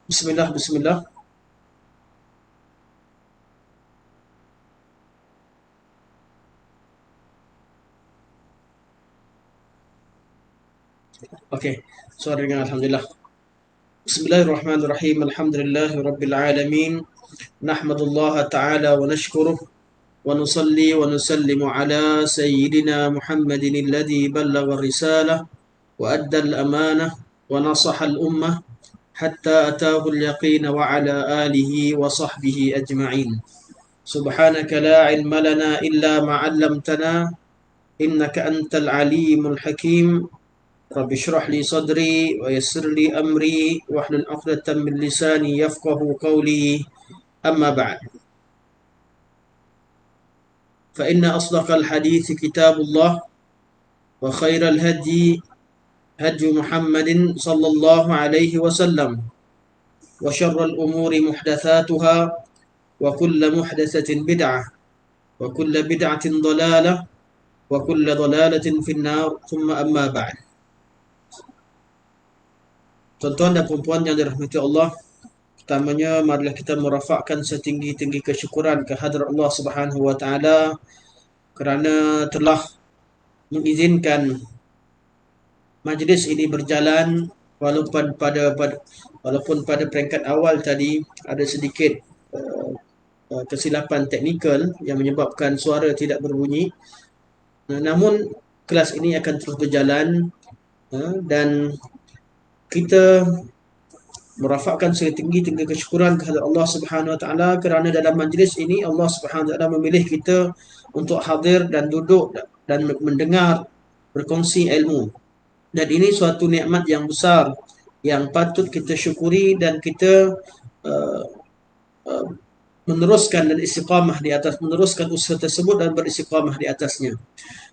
Bismillah, bismillah. Okey, suara dengar alhamdulillah. Bismillahirrahmanirrahim. Alhamdulillahirabbil alamin. Nahmadullah ta'ala wa nashkuruh wa nusalli wa nusallimu ala sayyidina Muhammadin alladhi ballagha ar-risalah wa adda al-amanah wa nasaha al-ummah hatta ataahu al-yaqin wa ala alihi wa sahbihi ajma'in. Subhanaka la ilma lana illa ma 'allamtana innaka antal alimul hakim. Rabbi shrah li sadri wa yassir li amri wahlul 'uqdatam min lisani yafqahu qawli. Amma ba'd. Fa inna asdaqal hadithi kitabullah wa khairal hadi hadi Muhammadin sallallahu alaihi wasallam wa syarral umuri muhdatsatuha wa kullu muhdatsatin bid'ah wa kullu bid'atin dhalalah wa kullu dhalalatin finnar. Thumma amma ba'd. Tuan-tuan dan puan-puan yang dirahmati Allah, pertamanya marilah kita merafakkan setinggi-tinggi kesyukuran kehadrat Allah Subhanahu wa taala kerana telah mengizinkan majlis ini berjalan walaupun pada peringkat awal tadi ada sedikit kesilapan teknikal yang menyebabkan suara tidak berbunyi. Namun kelas ini akan terus berjalan dan kita merafakkan setinggi-tinggi kesyukuran kepada Allah Subhanahu wa taala kerana dalam majlis ini Allah Subhanahu wa taala memilih kita untuk hadir dan duduk dan mendengar, berkongsi ilmu. Dan ini suatu nikmat yang besar yang patut kita syukuri dan kita meneruskan dan istiqamah di atas, meneruskan usaha tersebut dan beristiqamah di atasnya.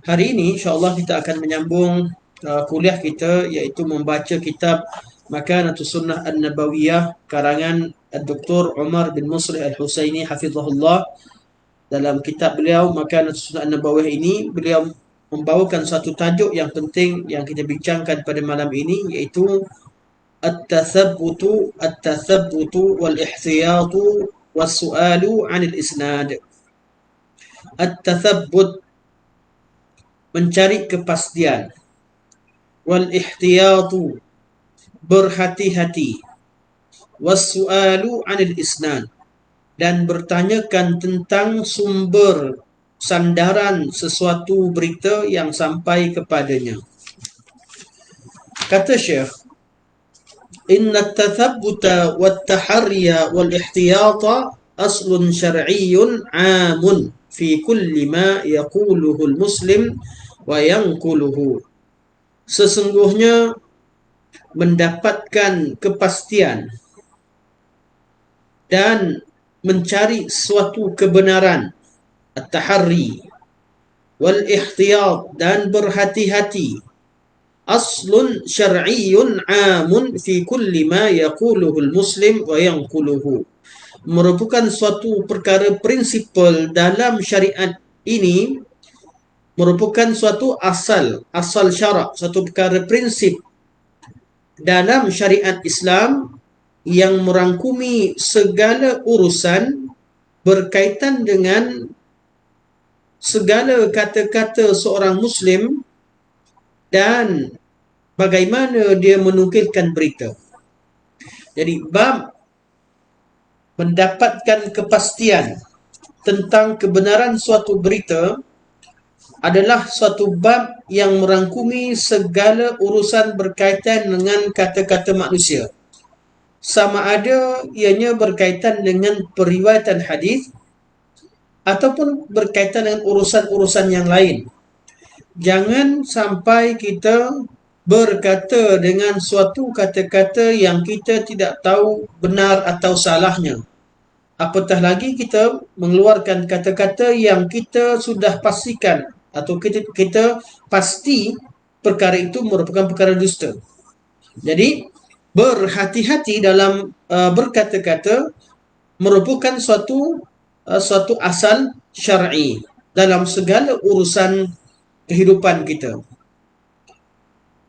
Hari ini insya-Allah kita akan menyambung kuliah kita, iaitu membaca kitab Makanatus Sunnah An-Nabawiyah karangan Dr. Umar bin Muslih Al-Husaini hafizahullah. Dalam kitab beliau Makanatus Sunnah An-Nabawiyah ini, beliau membawakan satu tajuk yang penting yang kita bincangkan pada malam ini, iaitu At-Tathabbutu wal-Ihtiyatu was-Su'alu 'anil Isnad. At-Tathabbut, mencari kepastian, wal-Ihtiyatu, berhati-hati, was-Su'alu 'anil Isnad, dan bertanyakan tentang sumber sandaran sesuatu berita yang sampai kepadanya. Kata Syekh, inna at-tathabbuta wat-taharriya wal-ihtiyata aslun syar'iyyun 'amun fi kulli ma yaquluhu al-muslim wa yanquluhu. Sesungguhnya mendapatkan kepastian dan mencari suatu kebenaran, at-taharri, wal-ihtiyat, dan berhati-hati, aslun syar'iyyun 'amun fi kulli ma yaquluhu al-muslim wa yanquluhu, merupakan suatu perkara prinsipal dalam syariat ini, merupakan suatu asal syarak, suatu perkara prinsip dalam syariat Islam yang merangkumi segala urusan berkaitan dengan segala kata-kata seorang Muslim dan bagaimana dia menukilkan berita. Jadi bab mendapatkan kepastian tentang kebenaran suatu berita adalah suatu bab yang merangkumi segala urusan berkaitan dengan kata-kata manusia. Sama ada ianya berkaitan dengan periwayatan hadis ataupun berkaitan dengan urusan-urusan yang lain. Jangan sampai kita berkata dengan suatu kata-kata yang kita tidak tahu benar atau salahnya. Apatah lagi kita mengeluarkan kata-kata yang kita sudah pastikan atau kita pasti perkara itu merupakan perkara dusta. Jadi berhati-hati dalam berkata-kata merupakan suatu asal syar'i dalam segala urusan kehidupan kita.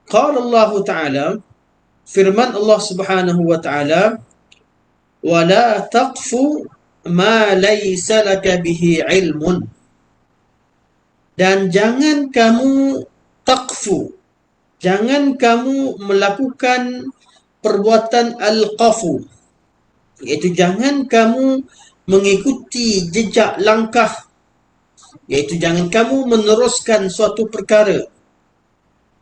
Qala Allah Ta'ala, firman Allah Subhanahu wa Ta'ala, "Wala taqfu ma laysa laka bihi ilmun." Dan jangan kamu taqfu, jangan kamu melakukan perbuatan al-qafu, iaitu jangan kamu mengikuti jejak langkah, iaitu jangan kamu meneruskan suatu perkara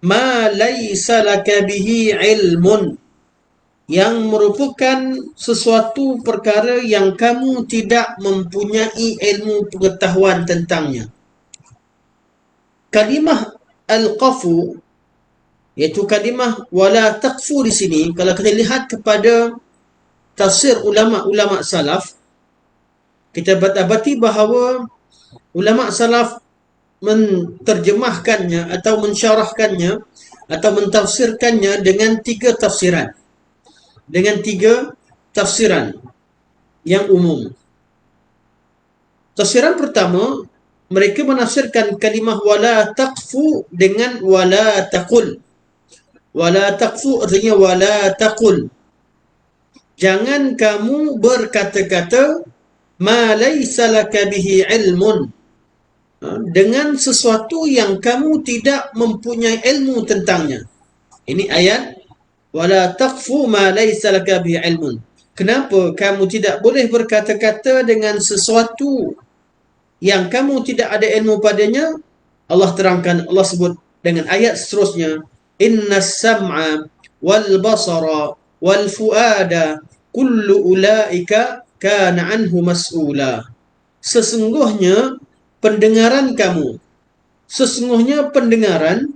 ma laysa laka bihi ilmun, yang merupakan sesuatu perkara yang kamu tidak mempunyai ilmu pengetahuan tentangnya. Kalimah al-qafu, iaitu kalimah wala taqfu di sini, kalau kita lihat kepada tafsir ulama-ulama salaf, kita dapati bahawa ulama salaf menterjemahkannya atau mensyarahkannya atau mentafsirkannya dengan tiga tafsiran. Dengan tiga tafsiran yang umum. Tafsiran pertama, mereka menafsirkan kalimah wala taqfu dengan wala taqul. Wala taqfu artinya wala taqul. Jangan kamu berkata-kata ma laysa laka bihi ilmun, dengan sesuatu yang kamu tidak mempunyai ilmu tentangnya. Ini ayat wala taqfu ma laysa laka bihi ilmun. Kenapa kamu tidak boleh berkata-kata dengan sesuatu yang kamu tidak ada ilmu padanya? Allah terangkan, Allah sebut dengan ayat seterusnya, innas sam'a wal basara wal fuada kullu ulaika kana anhu mas'ula. Sesungguhnya pendengaran kamu, sesungguhnya pendengaran,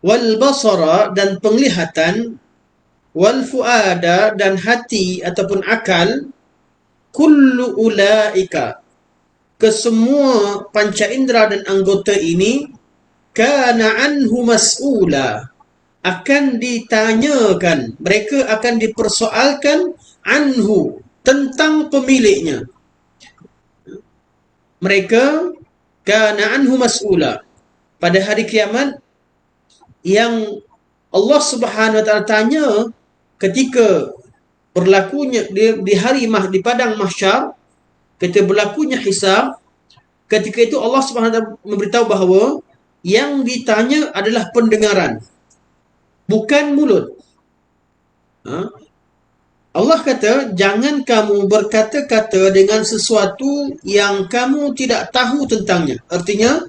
wal basara dan penglihatan, wal fuada dan hati ataupun akal, kullu ulaika, kesemua panca indera dan anggota ini, kana anhu mas'ula, akan ditanyakan, mereka akan dipersoalkan, anhu, tentang pemiliknya. Mereka kana anhu mas'ula, pada hari kiamat yang Allah Subhanahu wa taala tanya ketika berlakunya di hari di padang mahsyar, ketika berlakunya hisab, ketika itu Allah Subhanahu wa taala memberitahu bahawa yang ditanya adalah pendengaran, bukan mulut. Allah kata, jangan kamu berkata-kata dengan sesuatu yang kamu tidak tahu tentangnya. Artinya,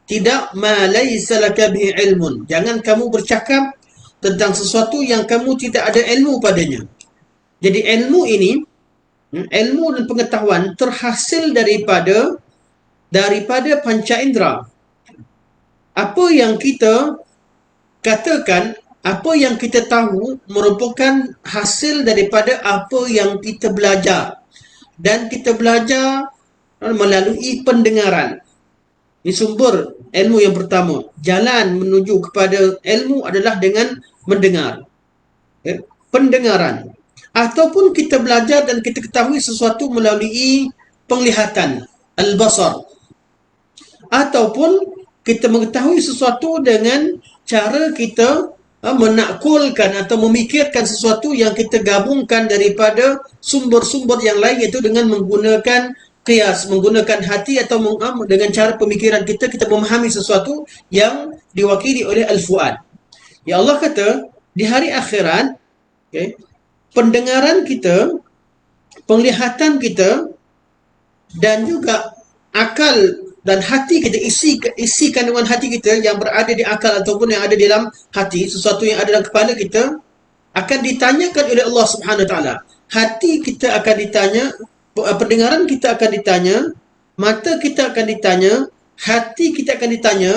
tidak ma laysa laka bihi ilmun. Jangan kamu bercakap tentang sesuatu yang kamu tidak ada ilmu padanya. Jadi ilmu ini, ilmu dan pengetahuan terhasil daripada panca indera. Apa yang kita katakan, apa yang kita tahu merupakan hasil daripada apa yang kita belajar. Dan kita belajar melalui pendengaran. Ini sumber ilmu yang pertama. Jalan menuju kepada ilmu adalah dengan mendengar. Pendengaran. Ataupun kita belajar dan kita ketahui sesuatu melalui penglihatan. Al-basar. Ataupun kita mengetahui sesuatu dengan cara kita menakulkan atau memikirkan sesuatu yang kita gabungkan daripada sumber-sumber yang lain, iaitu dengan menggunakan qiyas, menggunakan hati atau dengan cara pemikiran kita memahami sesuatu yang diwakili oleh al-fuad. Ya Allah kata, di hari akhirat, pendengaran kita, penglihatan kita, dan juga akal dan hati kita, isi kandungan hati kita yang berada di akal ataupun yang ada di dalam hati, sesuatu yang ada dalam kepala kita, akan ditanyakan oleh Allah Subhanahu wa taala. Hati kita akan ditanya, pendengaran kita akan ditanya, mata kita akan ditanya, hati kita akan ditanya,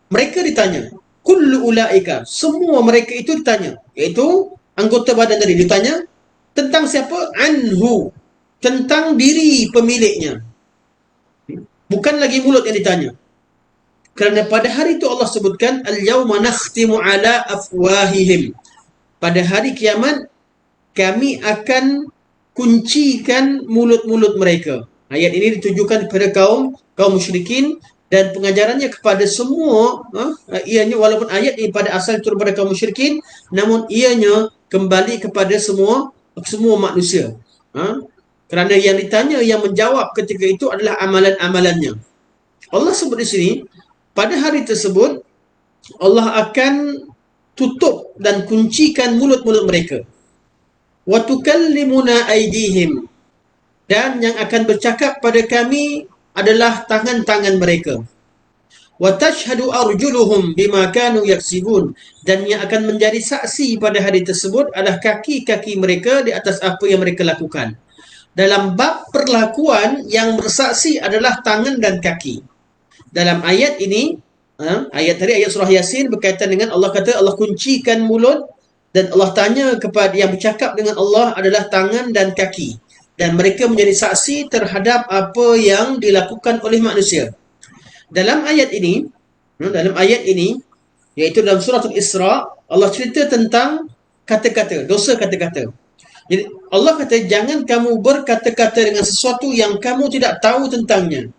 mereka ditanya. Kullu ulaika, semua mereka itu ditanya, iaitu anggota badan tadi ditanya tentang siapa? Anhu, tentang diri pemiliknya. Bukan lagi mulut yang ditanya. Kerana pada hari itu Allah sebutkan al-yawma nakhtimu ala afwahihim. Pada hari kiamat kami akan kuncikan mulut-mulut mereka. Ayat ini ditujukan kepada kaum musyrikin dan pengajarannya kepada semua, ianya walaupun ayat ini pada asal turun pada kaum musyrikin, namun ianya kembali kepada semua manusia. Kerana yang ditanya, yang menjawab ketika itu adalah amalan-amalannya. Allah sebut di sini, pada hari tersebut Allah akan tutup dan kuncikan mulut-mulut mereka. Wa tukallimuna aydihim, dan yang akan bercakap pada kami adalah tangan-tangan mereka. Wa tashhadu arjuluhum bima kanu yaksibun, dan yang akan menjadi saksi pada hari tersebut adalah kaki-kaki mereka di atas apa yang mereka lakukan. Dalam bab perlakuan, yang bersaksi adalah tangan dan kaki. Dalam ayat ini, ayat tadi, ayat surah Yasin berkaitan dengan Allah kata Allah kuncikan mulut, dan Allah tanya kepada yang bercakap dengan Allah adalah tangan dan kaki, dan mereka menjadi saksi terhadap apa yang dilakukan oleh manusia. Dalam ayat ini, iaitu dalam surah Al-Isra, Allah cerita tentang kata-kata, dosa kata-kata. Jadi Allah kata jangan kamu berkata-kata dengan sesuatu yang kamu tidak tahu tentangnya.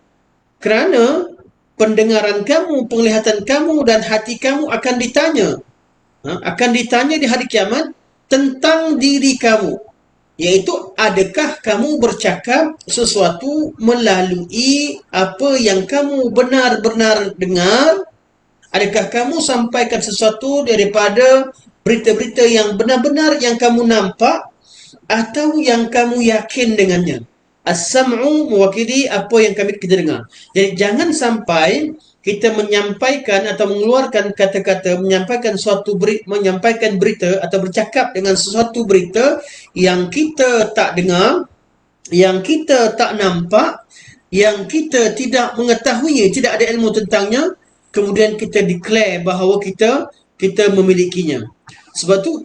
Kerana pendengaran kamu, penglihatan kamu dan hati kamu akan ditanya. Akan ditanya di hari kiamat tentang diri kamu. Iaitu adakah kamu bercakap sesuatu melalui apa yang kamu benar-benar dengar? Adakah kamu sampaikan sesuatu daripada berita-berita yang benar-benar yang kamu nampak atau yang kamu yakin dengannya? As-sam'u mewakili apa yang kita dengar. Jadi jangan sampai kita menyampaikan atau mengeluarkan kata-kata, menyampaikan berita atau bercakap dengan sesuatu berita yang kita tak dengar, yang kita tak nampak, yang kita tidak mengetahuinya, tidak ada ilmu tentangnya, kemudian kita declare bahawa kita memilikinya. Sebab tu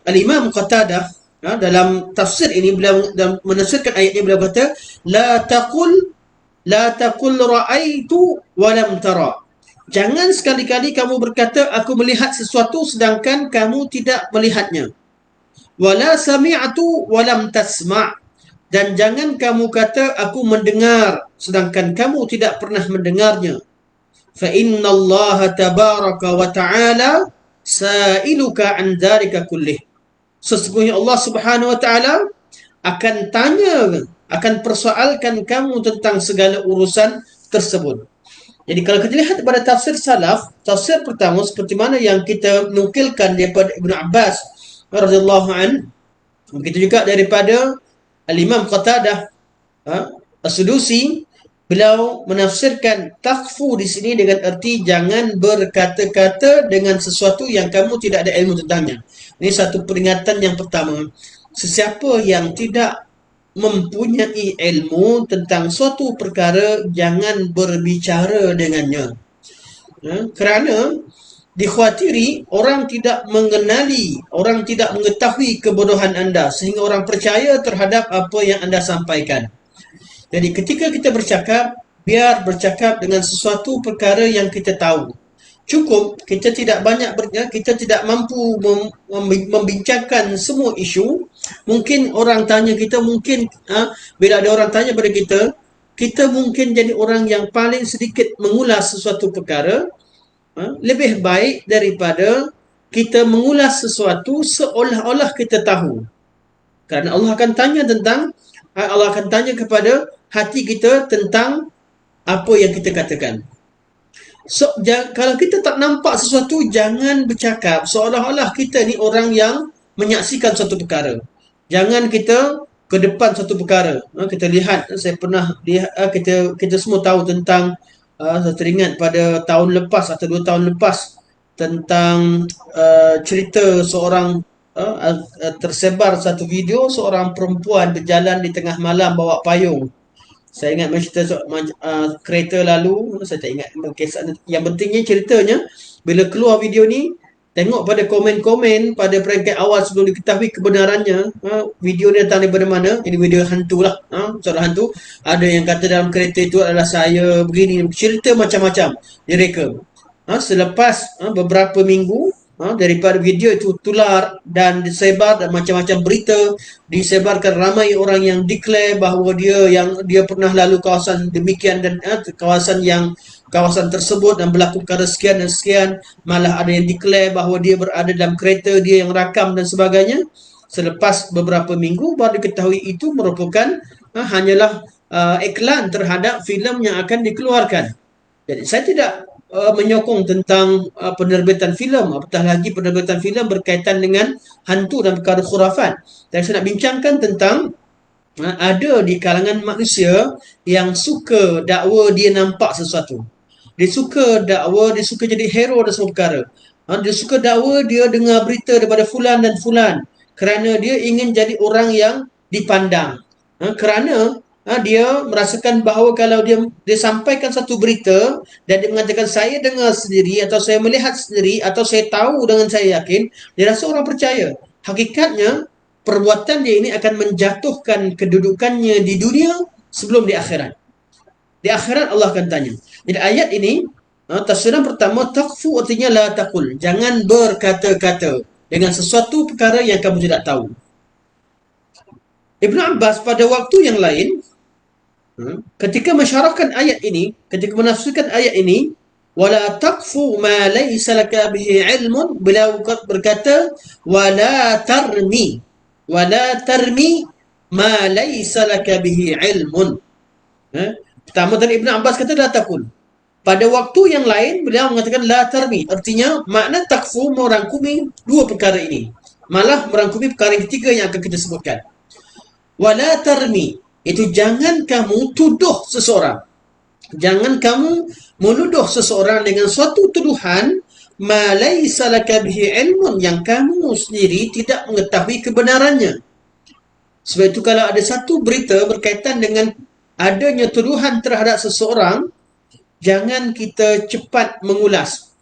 Al-Imam Qatadah dalam tafsir ini, beliau menafsirkan ayat ini, beliau kata la taqul ra'aitu wa lam tara. Jangan sekali-kali kamu berkata aku melihat sesuatu sedangkan kamu tidak melihatnya. Wala sami'tu wa lam tasma', dan jangan kamu kata aku mendengar sedangkan kamu tidak pernah mendengarnya. Fa innallaha tabaraka wa ta'ala sa'iluka an dzalika kullih. Sesungguhnya Allah Subhanahu wa taala akan persoalkan kamu tentang segala urusan tersebut. Jadi kalau kita lihat pada tafsir salaf, tafsir pertama seperti mana yang kita nukilkan daripada Ibn Abbas radhiyallahu an, begitu juga daripada Al-Imam Qatadah As-Sudusi, beliau menafsirkan takfu di sini dengan erti jangan berkata-kata dengan sesuatu yang kamu tidak ada ilmu tentangnya. Ini satu peringatan yang pertama. Sesiapa yang tidak mempunyai ilmu tentang suatu perkara, jangan berbicara dengannya. Kerana dikhawatiri orang tidak mengenali, orang tidak mengetahui kebodohan anda sehingga orang percaya terhadap apa yang anda sampaikan. Jadi ketika kita bercakap, biar bercakap dengan sesuatu perkara yang kita tahu. Cukup kita tidak mampu membincangkan semua isu. Mungkin orang tanya kita, bila ada orang tanya pada kita mungkin jadi orang yang paling sedikit mengulas sesuatu perkara. Lebih baik daripada kita mengulas sesuatu seolah-olah kita tahu. Kerana Allah akan tanya kepada hati kita tentang apa yang kita katakan. So, kalau kita tak nampak sesuatu, jangan bercakap seolah-olah kita ni orang yang menyaksikan suatu perkara. Jangan kita ke depan suatu perkara. Kita lihat, saya pernah lihat, kita semua tahu tentang, saya teringat pada tahun lepas atau 2 tahun lepas, tentang cerita seorang, tersebar satu video seorang perempuan berjalan di tengah malam bawa payung. Saya ingat cerita kereta lalu, saya tak ingat kisah. Yang pentingnya ceritanya, bila keluar video ni, Tengok pada komen-komen pada peringkat awal sebelum diketahui kebenarannya, video ni datang daripada mana? Ini video hantu lah, soal hantu. Ada yang kata dalam kereta itu adalah saya, begini, cerita macam-macam direka. Selepas beberapa minggu daripada video itu tular dan disebar, dan macam-macam berita disebarkan, ramai orang yang declare bahawa dia pernah lalu kawasan demikian dan kawasan tersebut dan berlaku perkara sekian dan sekian. Malah ada yang declare bahawa dia berada dalam kereta, dia yang rakam dan sebagainya. Selepas beberapa minggu baru diketahui itu merupakan hanyalah iklan terhadap filem yang akan dikeluarkan. Jadi saya tidak menyokong tentang penerbitan filem, apatah lagi penerbitan filem berkaitan dengan hantu dan perkara khurafat. Dan saya nak bincangkan tentang ada di kalangan manusia yang suka dakwa dia nampak sesuatu. Dia suka dakwa, dia suka jadi hero dan semua perkara. Dia suka dakwa dia dengar berita daripada fulan dan fulan kerana dia ingin jadi orang yang dipandang. Kerana dia merasakan bahawa kalau dia sampaikan satu berita dan dia mengatakan saya dengar sendiri atau saya melihat sendiri atau saya tahu dengan saya yakin, dia rasa orang percaya. Hakikatnya perbuatan dia ini akan menjatuhkan kedudukannya di dunia sebelum di akhirat. Di akhirat Allah akan tanya. Jadi ayat ini tafsiran pertama, taqfu artinya la taqul, jangan berkata-kata dengan sesuatu perkara yang kamu tidak tahu. Ibn Abbas pada waktu yang lain ketika mensyarahkan ayat ini, ketika menafsirkan ayat ini, wala taqfu ma laysa laka bihi ilmun, beliau berkata wala tarmi ma laysa laka bihi ilmun. Pertama tadi Ibn Abbas kata la taqul. Pada waktu yang lain beliau mengatakan la tarmi, artinya makna taqfu merangkumi dua perkara ini, malah merangkumi perkara ketiga yang akan kita sebutkan. Wala tarmi itu jangan kamu tuduh seseorang. Jangan kamu menuduh seseorang dengan suatu tuduhan ma laysa laka bihi ilmun, yang kamu sendiri tidak mengetahui kebenarannya. Sebab itu kalau ada satu berita berkaitan dengan adanya tuduhan terhadap seseorang, jangan kita cepat mengulas.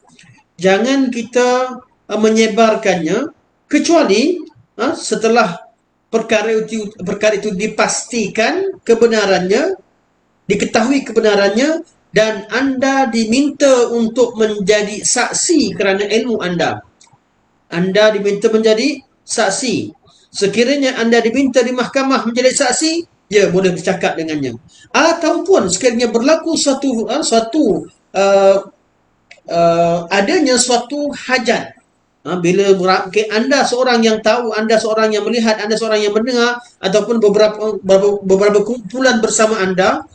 Jangan kita menyebarkannya kecuali setelah perkara itu dipastikan kebenarannya, diketahui kebenarannya, dan anda diminta untuk menjadi saksi kerana ilmu anda. Anda diminta menjadi saksi. Sekiranya anda diminta di mahkamah menjadi saksi, ya boleh bercakap dengannya. Ataupun sekiranya berlaku adanya suatu hajat. Bila anda seorang yang tahu, anda seorang yang melihat, anda seorang yang mendengar, ataupun beberapa kumpulan bersama anda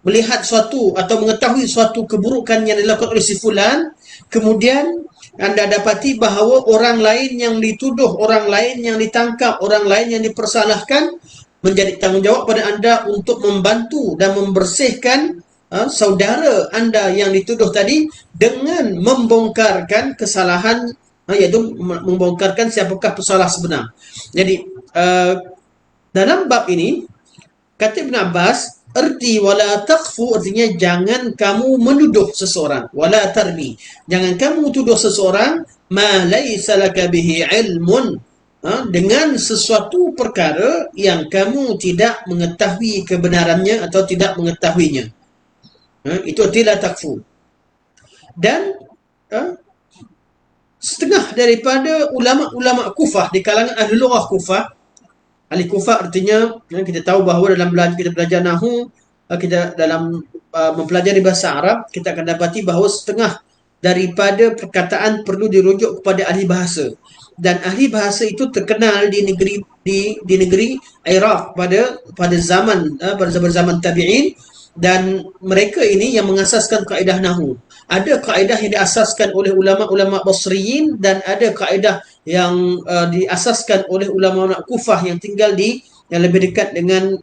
melihat suatu atau mengetahui suatu keburukan yang dilakukan oleh si fulan, kemudian anda dapati bahawa orang lain yang dituduh, orang lain yang ditangkap, orang lain yang dipersalahkan, menjadi tanggungjawab pada anda untuk membantu dan membersihkan saudara anda yang dituduh tadi dengan membongkarkan kesalahan, iaitu membongkarkan siapakah pesalah sebenar. Jadi dalam bab ini kata Ibn Abbas, erti wala taqfu artinya jangan kamu menuduh seseorang, wala tarmi, jangan kamu tuduh seseorang ma laysa laka bihi ilmun, dengan sesuatu perkara yang kamu tidak mengetahui kebenarannya atau tidak mengetahuinya. Itu arti la taqfu. Dan setengah daripada ulama-ulama Kufah di kalangan ahli lughah Kufah, ahli Kufah artinya kita tahu bahawa dalam kita belajar nahwu, kita dalam mempelajari bahasa Arab, kita akan dapati bahawa setengah daripada perkataan perlu dirujuk kepada ahli bahasa, dan ahli bahasa itu terkenal di negeri Iraq pada zaman tabi'in, dan mereka ini yang mengasaskan kaedah nahwu. Ada kaedah yang diasaskan oleh ulama-ulama Basriyin, dan ada kaedah yang diasaskan oleh ulama-ulama Kufah yang tinggal yang lebih dekat dengan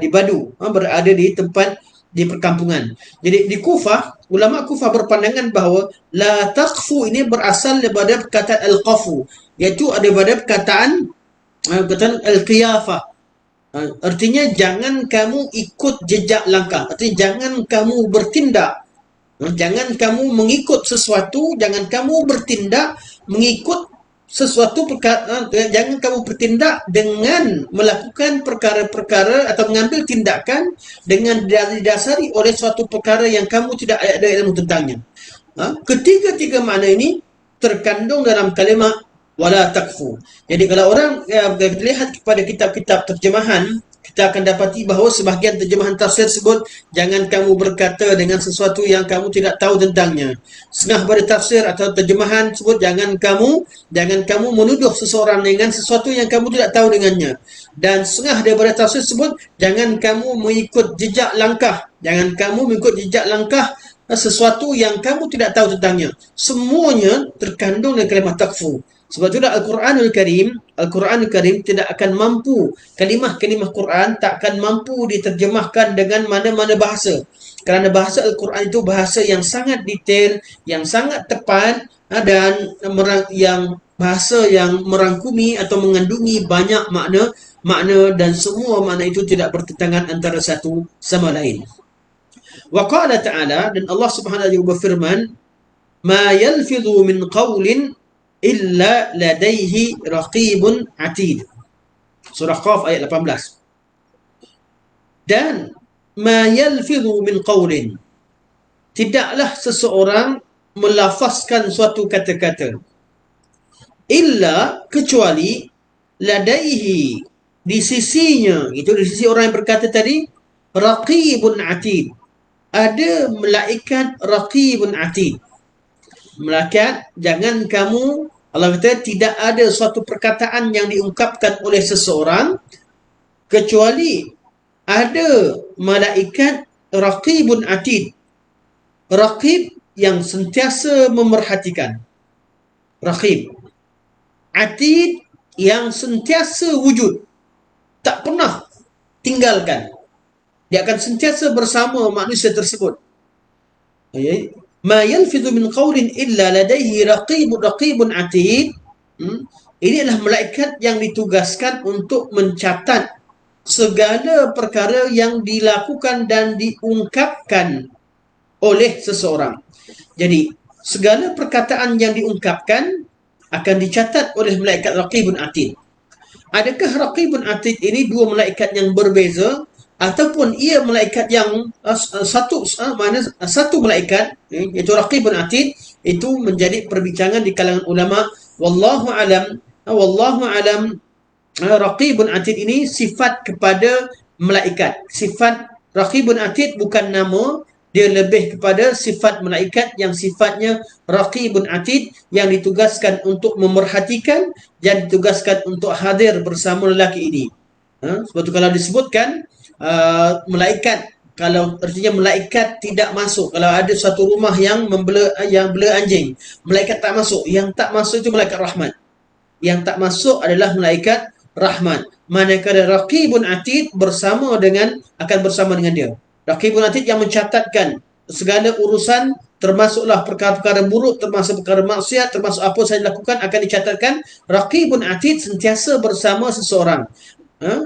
di Badu, berada di tempat di perkampungan. Jadi di Kufah, ulama Kufah berpandangan bahawa la taqfu ini berasal daripada perkataan al-qafu, iaitu daripada perkataan al-qiyafah. Artinya jangan kamu ikut jejak langkah, artinya jangan kamu bertindak Jangan kamu mengikut sesuatu, jangan kamu bertindak mengikut sesuatu perkara, jangan kamu bertindak dengan melakukan perkara-perkara atau mengambil tindakan dengan didasari oleh suatu perkara yang kamu tidak ada ilmu tentangnya. Ketiga-tiga makna ini terkandung dalam kalimah wala takfu. Jadi kalau orang lihat kepada kitab-kitab terjemahan, kita akan dapati bahawa sebahagian terjemahan tafsir sebut jangan kamu berkata dengan sesuatu yang kamu tidak tahu tentangnya. Setengah pada tafsir atau terjemahan sebut jangan kamu menuduh seseorang dengan sesuatu yang kamu tidak tahu dengannya. Dan setengah daripada tafsir sebut jangan kamu mengikut jejak langkah. Jangan kamu mengikut jejak langkah sesuatu yang kamu tidak tahu tentangnya. Semuanya terkandung dalam kalimah takfu. Sebab itulah Al-Quranul Karim tidak akan mampu, kalimah-kalimah Quran tak akan mampu diterjemahkan dengan mana-mana bahasa. Kerana bahasa Al-Quran itu bahasa yang sangat detail, yang sangat tepat, dan yang bahasa yang merangkumi atau mengandungi banyak makna dan semua makna itu tidak bertentangan antara satu sama lain. Wa qala ta'ala, dan Allah Subhanahu wa ta'ala berfirman, ma yalfidhu min qawlin illa ladaihi raqibun atid. Surah Qaf ayat 18. Dan ma yalfidhu min qawlin, tidaklah seseorang melafazkan suatu kata-kata illa, kecuali ladaihi, di sisinya, itu di sisi orang yang berkata tadi, raqibun atid, ada malaikat raqibun atid. Malaikat, jangan kamu, Allah kata tidak ada suatu perkataan yang diungkapkan oleh seseorang kecuali ada malaikat raqibun atid. Raqib yang sentiasa memerhatikan. Raqib. Atid yang sentiasa wujud. Tak pernah tinggalkan. Dia akan sentiasa bersama manusia tersebut. Ma yalfidhu min qawlin illa ladaihi raqibun atid. Ini adalah malaikat yang ditugaskan untuk mencatat segala perkara yang dilakukan dan diungkapkan oleh seseorang. Jadi, segala perkataan yang diungkapkan akan dicatat oleh malaikat raqibun atid. Adakah raqibun atid ini dua malaikat yang berbeza, ataupun ia malaikat yang satu malaikat, iaitu raqibun atid? Itu menjadi perbincangan di kalangan ulama. Wallahu alam, raqibun atid ini sifat kepada malaikat. Sifat raqibun atid bukan nama, dia lebih kepada sifat malaikat yang sifatnya raqibun atid, yang ditugaskan untuk memerhatikan dan ditugaskan untuk hadir bersama lelaki ini. Sebab itu kalau disebutkan malaikat, kalau artinya malaikat tidak masuk, kalau ada satu rumah yang bela anjing, malaikat tak masuk. Yang tak masuk itu malaikat rahmat. Yang tak masuk adalah malaikat rahmat. Manakala raqibun atid akan bersama dengan dia. Raqibun atid yang mencatatkan segala urusan, termasuklah perkara-perkara buruk, termasuk perkara maksiat, termasuk apa saya lakukan akan dicatatkan. Raqibun atid sentiasa bersama seseorang.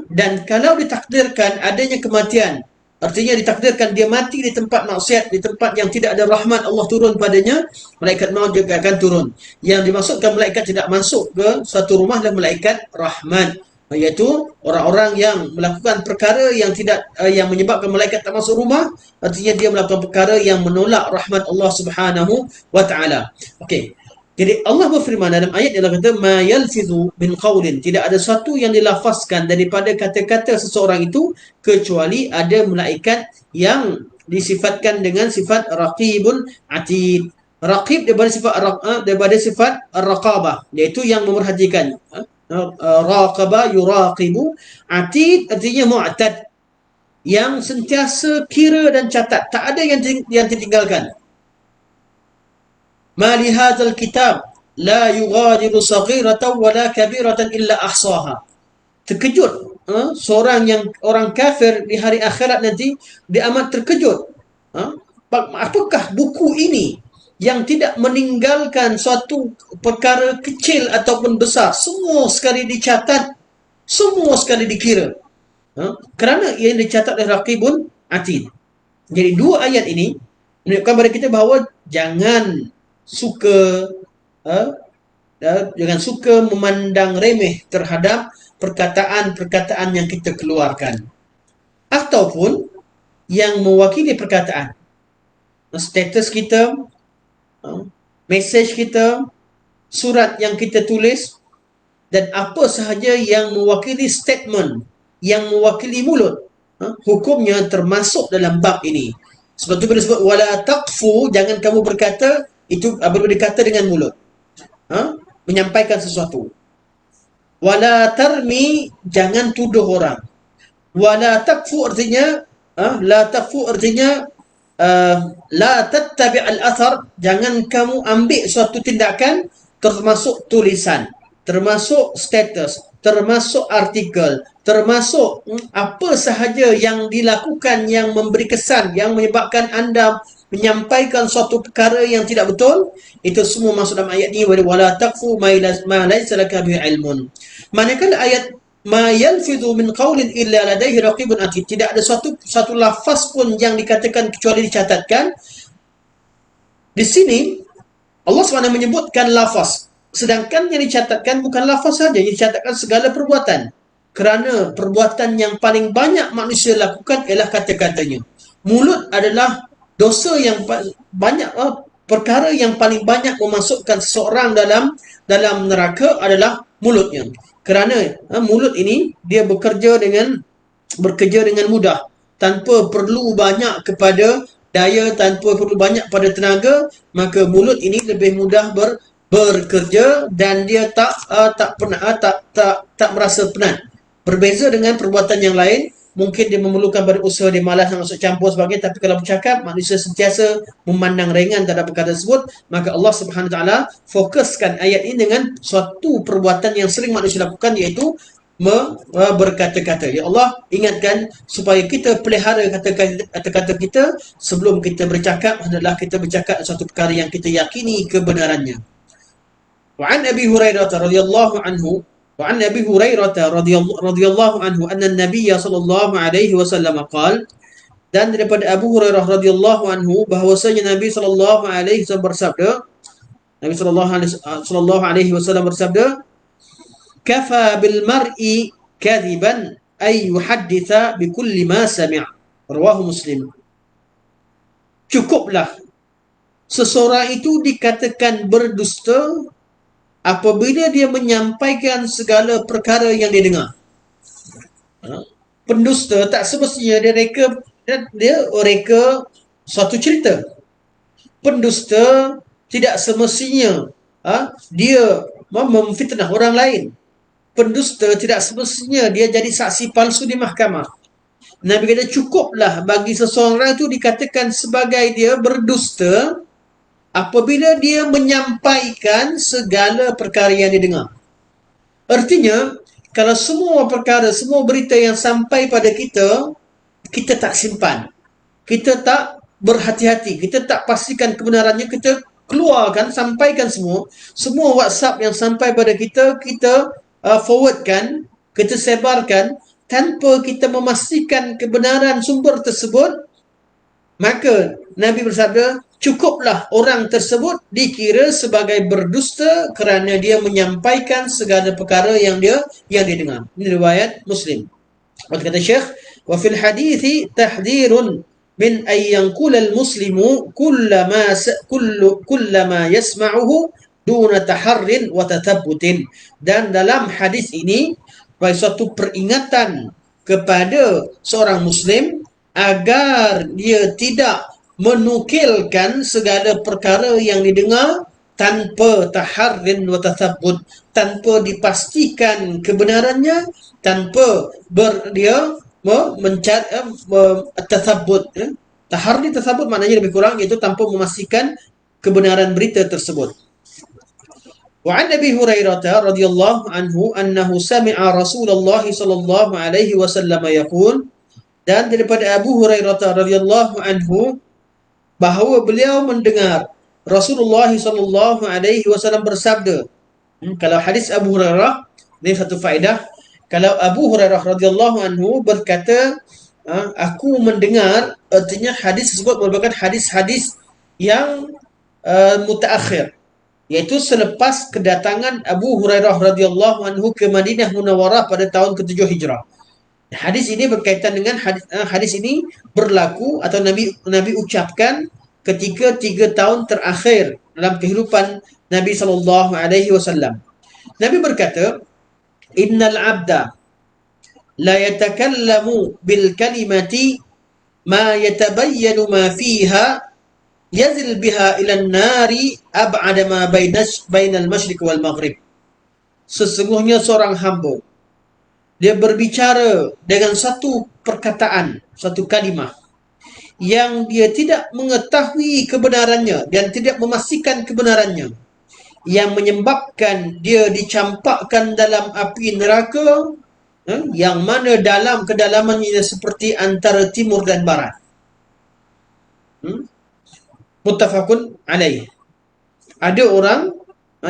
Dan kalau ditakdirkan adanya kematian, artinya ditakdirkan dia mati di tempat maksiat, di tempat yang tidak ada rahmat Allah turun padanya, malaikat maut juga akan turun. Yang dimaksudkan malaikat tidak masuk ke satu rumah adalah malaikat rahmat, iaitu orang-orang yang melakukan perkara yang tidak yang menyebabkan malaikat tak masuk rumah, artinya dia melakukan perkara yang menolak rahmat Allah Subhanahu wa taala. Okey. Jadi Allah berfirman dalam ayat yang kata ma yalfidhu min qawlin, tidak ada sesuatu yang dilafazkan daripada kata-kata seseorang itu kecuali ada malaikat yang disifatkan dengan sifat raqibun atid. Raqib daripada sifat ar-raqabah, iaitu yang memerhatikan. Raqaba yuraqibu, atid artinya mu'tad, yang sentiasa kira dan catat, tak ada yang ditinggalkan. Ma li hadzal kitab la yughadiru saghiratan wala kabiratan illa ahsaha. Terkejut orang kafir di hari akhirat nanti, dia amat terkejut. Apakah buku ini yang tidak meninggalkan suatu perkara kecil ataupun besar, semua sekali dicatat, semua sekali dikira. Kerana ia dicatat oleh raqibun atid. Jadi dua ayat ini menunjukkan kepada kita bahawa jangan suka jangan suka memandang remeh terhadap perkataan-perkataan yang kita keluarkan ataupun yang mewakili perkataan. Status kita, mesej kita, surat yang kita tulis, dan apa sahaja yang mewakili statement, yang mewakili mulut, hukumnya termasuk dalam bab ini. Sebab itu bila sebut wala taqfu, jangan kamu berkata, itu berkata dengan mulut, menyampaikan sesuatu. Wala tarmi, jangan tuduh orang. Wala taqfu artinya la taqfu artinya la tattabi' al-athar, jangan kamu ambil suatu tindakan, termasuk tulisan, termasuk status, termasuk artikel, termasuk apa sahaja yang dilakukan yang memberi kesan, yang menyebabkan anda menyampaikan suatu perkara yang tidak betul. Itu semua masuk dalam ayat ini, wala taqfu ma laysa laka bihi ilmun. Manakala ayat ma yalfidhu min qawlin illa ladaihi raqibun atid, tidak ada satu lafaz pun yang dikatakan kecuali dicatatkan. Di sini Allah SWT menyebutkan lafaz, sedangkan yang dicatatkan bukan lafaz saja, yang dicatatkan segala perbuatan. Kerana perbuatan yang paling banyak manusia lakukan ialah kata-katanya. Mulut adalah dosa yang banyak, perkara yang paling banyak memasukkan seseorang dalam neraka adalah mulutnya. Kerana mulut ini dia bekerja dengan mudah, tanpa perlu banyak kepada daya, tanpa perlu banyak pada tenaga, maka mulut ini lebih mudah bekerja dan dia tak merasa penat. Berbeza dengan perbuatan yang lain, mungkin dia memerlukan berusaha, dia malas nak masuk campur sebagainya, tapi kalau bercakap manusia sentiasa memandang ringan terhadap perkara tersebut. Maka Allah Subhanahu Wa Taala fokuskan ayat ini dengan suatu perbuatan yang sering manusia lakukan, iaitu berkata-kata. Ya Allah ingatkan supaya kita pelihara kata-kata kita sebelum kita bercakap, hendaklah kita bercakap suatu perkara yang kita yakini kebenarannya. Wa an Abi Hurairah radhiyallahu anhu وعن أبي هريرة رضي الله عنه أن النبي صلى الله عليه وسلم قال, dan daripada Abu Hurairah radhiyallahu anhu bahwasanya Nabi sallallahu alaihi wasallam bersabda, Nabi sallallahu alaihi wasallam bersabda, kafa bil mar'i kadhiban ay yuhadditha bi kulli ma sami', rawahu Muslim. Cukuplah seseorang itu dikatakan berdusta apabila dia menyampaikan segala perkara yang dia dengar. Pendusta tak semestinya dia reka suatu cerita. Pendusta tidak semestinya dia memfitnah orang lain. Pendusta tidak semestinya dia jadi saksi palsu di mahkamah. Nabi kata cukuplah bagi seseorang itu dikatakan sebagai dia berdusta apabila dia menyampaikan segala perkara yang dia dengar. Artinya, kalau semua perkara, semua berita yang sampai pada kita, kita tak simpan. Kita tak berhati-hati. Kita tak pastikan kebenarannya. Kita keluarkan, sampaikan semua. Semua WhatsApp yang sampai pada kita, kita forwardkan, kita sebarkan, tanpa kita memastikan kebenaran sumber tersebut. Maka Nabi bersabda, cukuplah orang tersebut dikira sebagai berdusta kerana dia menyampaikan segala perkara yang dia dengar. Ini riwayat Muslim. Kata Syekh, wa fil hadithi tahdhirun min ay yanqula al muslimu kullama yasma'uhu duna taharrin wa tatabbutin. Dan dalam hadis ini bagi suatu peringatan kepada seorang muslim agar dia tidak menukilkan segala perkara yang didengar tanpa taharrin wa tathabbut, tanpa dipastikan kebenarannya, tanpa dia mencari tathabbut. Taharri tathabbut maknanya lebih kurang iaitu tanpa memastikan kebenaran berita tersebut. Wa an Abi Hurairah radhiyallahu anhu annahu sami'a Rasulullah sallallahu alaihi wasallam yaqul, dan daripada Abu Hurairah radhiyallahu anhu bahawa beliau mendengar Rasulullah sallallahu alaihi wasallam bersabda. Kalau hadis Abu Hurairah, ini satu faedah. Kalau Abu Hurairah radhiyallahu anhu berkata, Aku mendengar, artinya hadis tersebut merupakan hadis-hadis yang mutaakhir, iaitu selepas kedatangan Abu Hurairah radhiyallahu anhu ke Madinah Munawwarah pada tahun ke-7 Hijrah. Hadis ini berkaitan dengan hadis ini berlaku atau Nabi ucapkan ketika 3 tahun terakhir dalam kehidupan Nabi sallallahu alaihi wasallam. Nabi berkata, "Innal 'abda la yatakallamu bil kalimati ma yatabayyanu ma fiha yazil biha ila an-nari ab'ada ma bainal masyriq wal maghrib." Sesungguhnya seorang hamba, dia berbicara dengan satu perkataan, satu kalimah yang dia tidak mengetahui kebenarannya dan tidak memastikan kebenarannya, yang menyebabkan dia dicampakkan dalam api neraka, yang mana dalam kedalamannya seperti antara timur dan barat. Muttafaqun alaih. Ada orang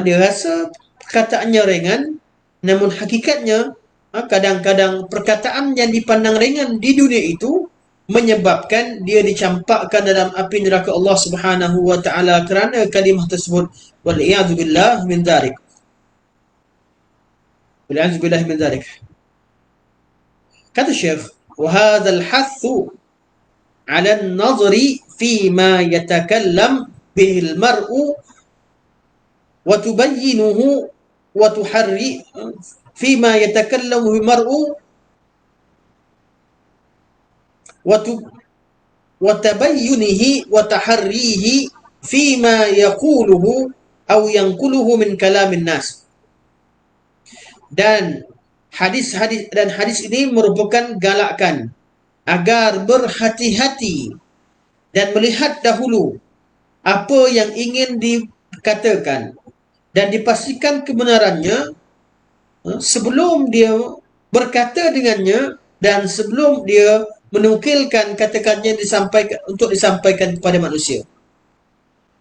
dia rasa perkataannya ringan, namun hakikatnya kadang-kadang perkataan yang dipandang ringan di dunia itu menyebabkan dia dicampakkan dalam api neraka Allah Subhanahu wa taala kerana kalimah tersebut. Wal iyad billah min dzalik. Wal iyad billah min dzalik. Kata Syekh, wa hadzal hathu 'ala an-nazri fi ma yatakallam bihi al-mar'u wa tubayyinuhu wa tuharri fi ma yatakallamu al-mar'u wa tabayyunihi wa taharrihi fi ma yaquluhu aw yanquluhu min kalamin nas. Dan hadis ini merupakan galakan agar berhati-hati dan melihat dahulu apa yang ingin dikatakan dan dipastikan kebenarannya sebelum dia berkata dengannya dan sebelum dia menukilkan kata-katanya untuk disampaikan kepada manusia.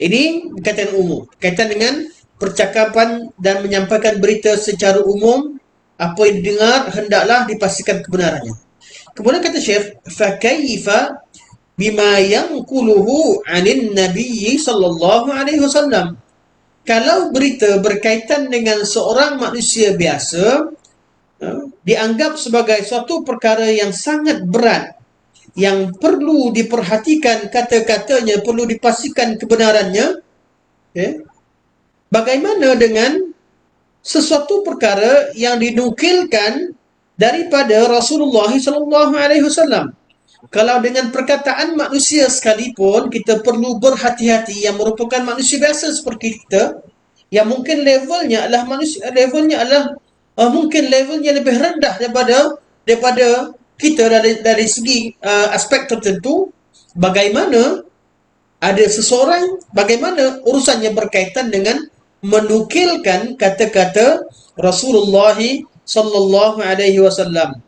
Ini berkaitan umum, berkaitan dengan percakapan dan menyampaikan berita secara umum. Apa yang didengar hendaklah dipastikan kebenarannya. Kemudian kata Syekh, fakaifa bima yanquluhu 'anin nabiy sallallahu alaihi wasallam. Kalau berita berkaitan dengan seorang manusia biasa dianggap sebagai suatu perkara yang sangat berat, yang perlu diperhatikan kata-katanya, perlu dipastikan kebenarannya, bagaimana dengan sesuatu perkara yang dinukilkan daripada Rasulullah sallallahu alaihi wasallam? Kalau dengan perkataan manusia sekalipun kita perlu berhati-hati, yang merupakan manusia biasa seperti kita, yang mungkin levelnya adalah mungkin levelnya lebih rendah daripada kita dari segi aspek tertentu. Bagaimana bagaimana urusannya berkaitan dengan menukilkan kata-kata Rasulullah sallallahu alaihi wasallam.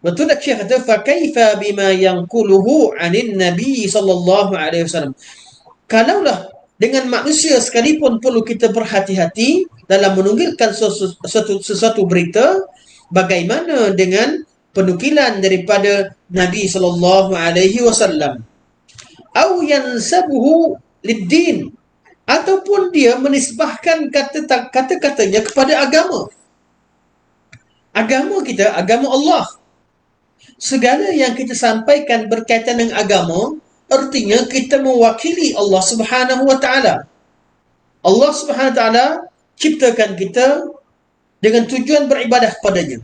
Betul tak Syekh kata fa kaifa bima yanquluhu 'anin nabi sallallahu alaihi wasallam. Kalaulah dengan manusia sekalipun perlu kita berhati-hati dalam menukilkan sesuatu berita, bagaimana dengan penukilan daripada Nabi sallallahu alaihi wasallam? Au yansabuhu lid-din, ataupun dia menisbahkan kata-katanya kepada agama. Agama kita, agama Allah. Segala yang kita sampaikan berkaitan dengan agama, artinya kita mewakili Allah Subhanahu wa taala. Allah Subhanahu wa taala ciptakan kita dengan tujuan beribadah kepadanya.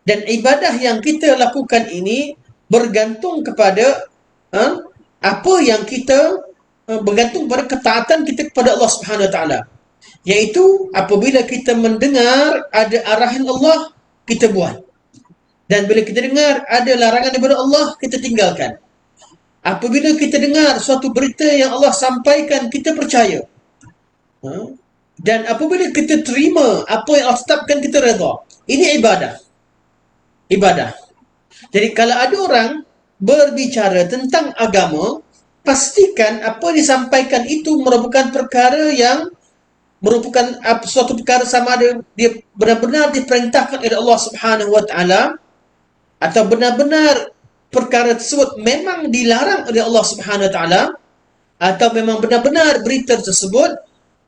Dan ibadah yang kita lakukan ini bergantung kepada apa yang kita bergantung pada ketaatan kita kepada Allah Subhanahu wa taala. Iaitu apabila kita mendengar ada arahan Allah, kita buat. Dan bila kita dengar ada larangan daripada Allah, kita tinggalkan. Apabila kita dengar suatu berita yang Allah sampaikan, kita percaya. Dan apabila kita terima apa yang Allah tetapkan, kita redha. Ini ibadah. Ibadah. Jadi kalau ada orang berbicara tentang agama, pastikan apa yang disampaikan itu merupakan perkara yang merupakan suatu perkara sama ada dia benar-benar diperintahkan oleh Allah Subhanahu wa taala, atau benar-benar perkara tersebut memang dilarang oleh Allah Subhanahu Wa Taala, atau memang benar-benar berita tersebut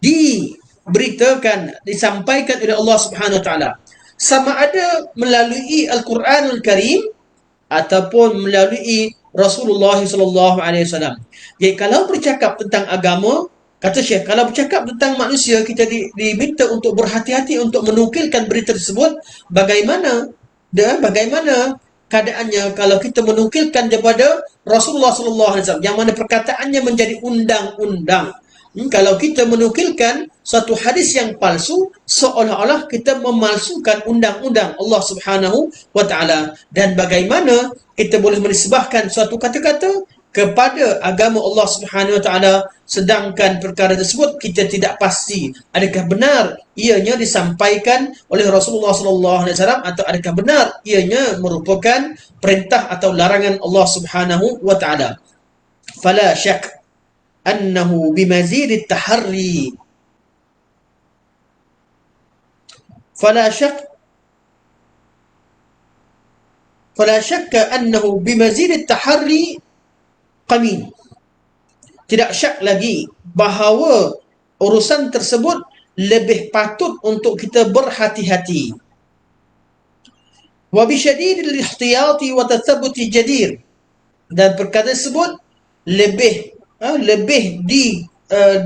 diberitakan, disampaikan oleh Allah Subhanahu Wa Taala, sama ada melalui Al-Quranul Karim ataupun melalui Rasulullah sallallahu alaihi wasallam. Jadi kalau bercakap tentang agama, kata Syekh, kalau bercakap tentang manusia, kita diminta untuk berhati-hati untuk menukilkan berita tersebut. Bagaimana keadaannya kalau kita menukilkan daripada Rasulullah sallallahu alaihi wasallam, yang mana perkataannya menjadi undang-undang. Kalau kita menukilkan suatu hadis yang palsu, seolah-olah kita memalsukan undang-undang Allah Subhanahu wa taala. Dan bagaimana kita boleh menisbahkan suatu kata-kata kepada agama Allah Subhanahu wa taala, sedangkan perkara tersebut kita tidak pasti adakah benar ianya disampaikan oleh Rasulullah sallallahu alaihi wasallam, atau adakah benar ianya merupakan perintah atau larangan Allah Subhanahu wa taala. Fala syak annahu bimazid at-tahri fala syak fala syakka annahu bimazid at-tahri qamin. Tidak syak lagi bahawa urusan tersebut lebih patut untuk kita berhati-hati. Wa bi syadidil ihtiyati wa tathabbuti jadir. Dan perkara tersebut lebih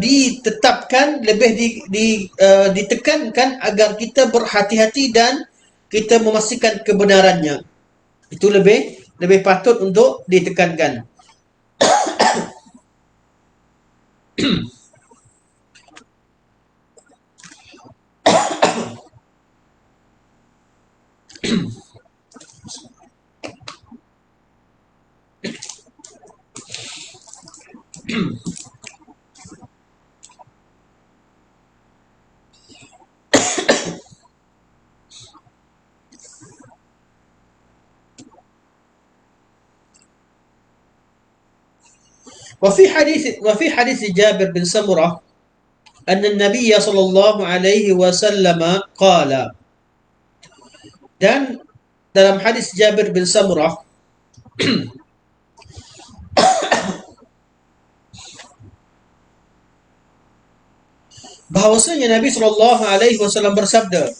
ditetapkan, lebih ditekankan agar kita berhati-hati dan kita memastikan kebenarannya. Itu lebih patut untuk ditekankan. وفي حديث جابر بن سمرة أن النبي صلى الله عليه وسلم قال. Dan dalam hadis Jabir bin Samurah bahwasanya Nabi sallallahu alaihi wasallam bersabda,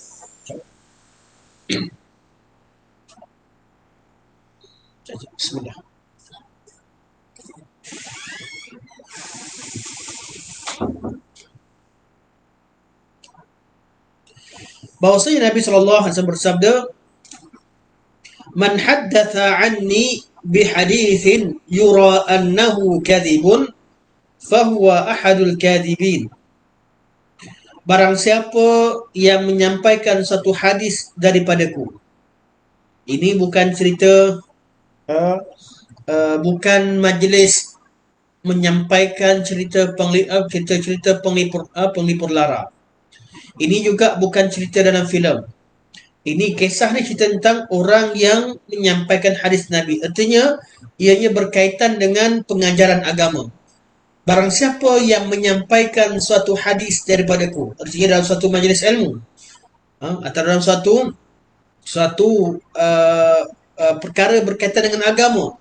Bismillah. Bahwasanya Nabi sallallahu alaihi wasallam bersabda, "Man haddatha anni bihaditsin yura annahu kadhibun, fahuwa ahadul kadhibin." Barang siapa yang menyampaikan satu hadis daripadaku. Ini bukan cerita, bukan majlis menyampaikan cerita penglipur lara. Ini juga bukan cerita dalam filem. Ini kisah ni cerita tentang orang yang menyampaikan hadis Nabi. Artinya, ianya berkaitan dengan pengajaran agama. Barang siapa yang menyampaikan suatu hadis daripadaku, artinya dalam suatu majlis ilmu, atau dalam suatu perkara berkaitan dengan agama,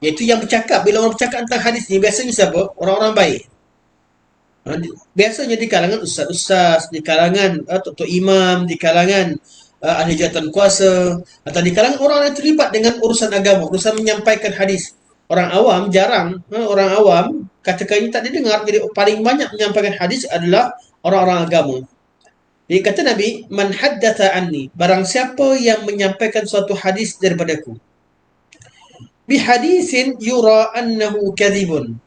iaitu yang bercakap. Bila orang bercakap tentang hadis ni, biasanya siapa? Orang-orang baik. Biasanya di kalangan ustaz-ustaz, di kalangan tok-tok imam, di kalangan ahli jawatan kuasa, atau di kalangan orang yang terlibat dengan urusan agama, urusan menyampaikan hadis. Orang awam jarang, orang awam katakan ini tak didengar. Jadi paling banyak menyampaikan hadis adalah orang-orang agama. Jadi kata Nabi, "Man haddatha anni", barang siapa yang menyampaikan suatu hadis daripadaku, bi hadisin yura annahu kadhibun.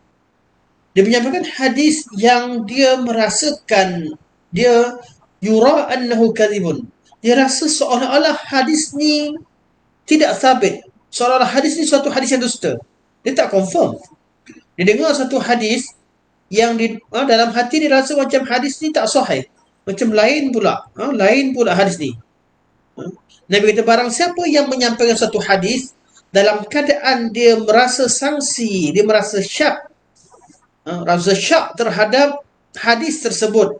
Dia menyampaikan hadis yang dia merasakan, dia yura annahu kadhibun. Dia rasa seolah-olah hadis ni tidak sabit. Seolah-olah hadis ni suatu hadis yang dusta. Dia tak confirm. Dia dengar satu hadis yang dalam hati dia rasa macam hadis ni tak sahih. Macam lain pula hadis ni. Nabi kata, barang siapa yang menyampaikan satu hadis dalam keadaan dia merasa sangsi, dia merasa syak, rasa syak terhadap hadis tersebut.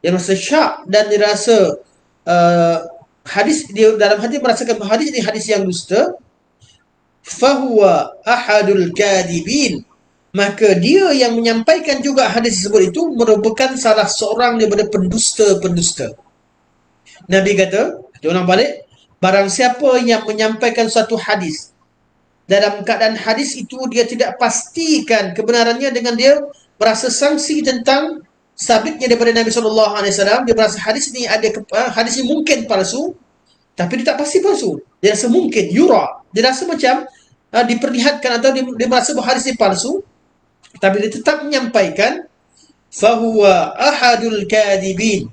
Dia rasa syak dan dia rasa hadis, dia dalam hati merasakan hadis ini hadis yang dusta, fahuwa ahadul kadibin, maka dia yang menyampaikan juga hadis tersebut itu merupakan salah seorang daripada pendusta-pendusta. Nabi kata, kita ulang balik, barang siapa yang menyampaikan suatu hadis, dalam keadaan hadis itu dia tidak pastikan kebenarannya dengan dia berasa sangsi tentang sabitnya daripada Nabi SAW, dia berasa hadis ini hadis ini mungkin palsu, tapi dia tak pasti palsu. Dia rasa mungkin, yura. Dia rasa macam diperlihatkan atau dia merasa bahawa hadis ini palsu, tapi dia tetap menyampaikan, fahuwa ahadul kadibin,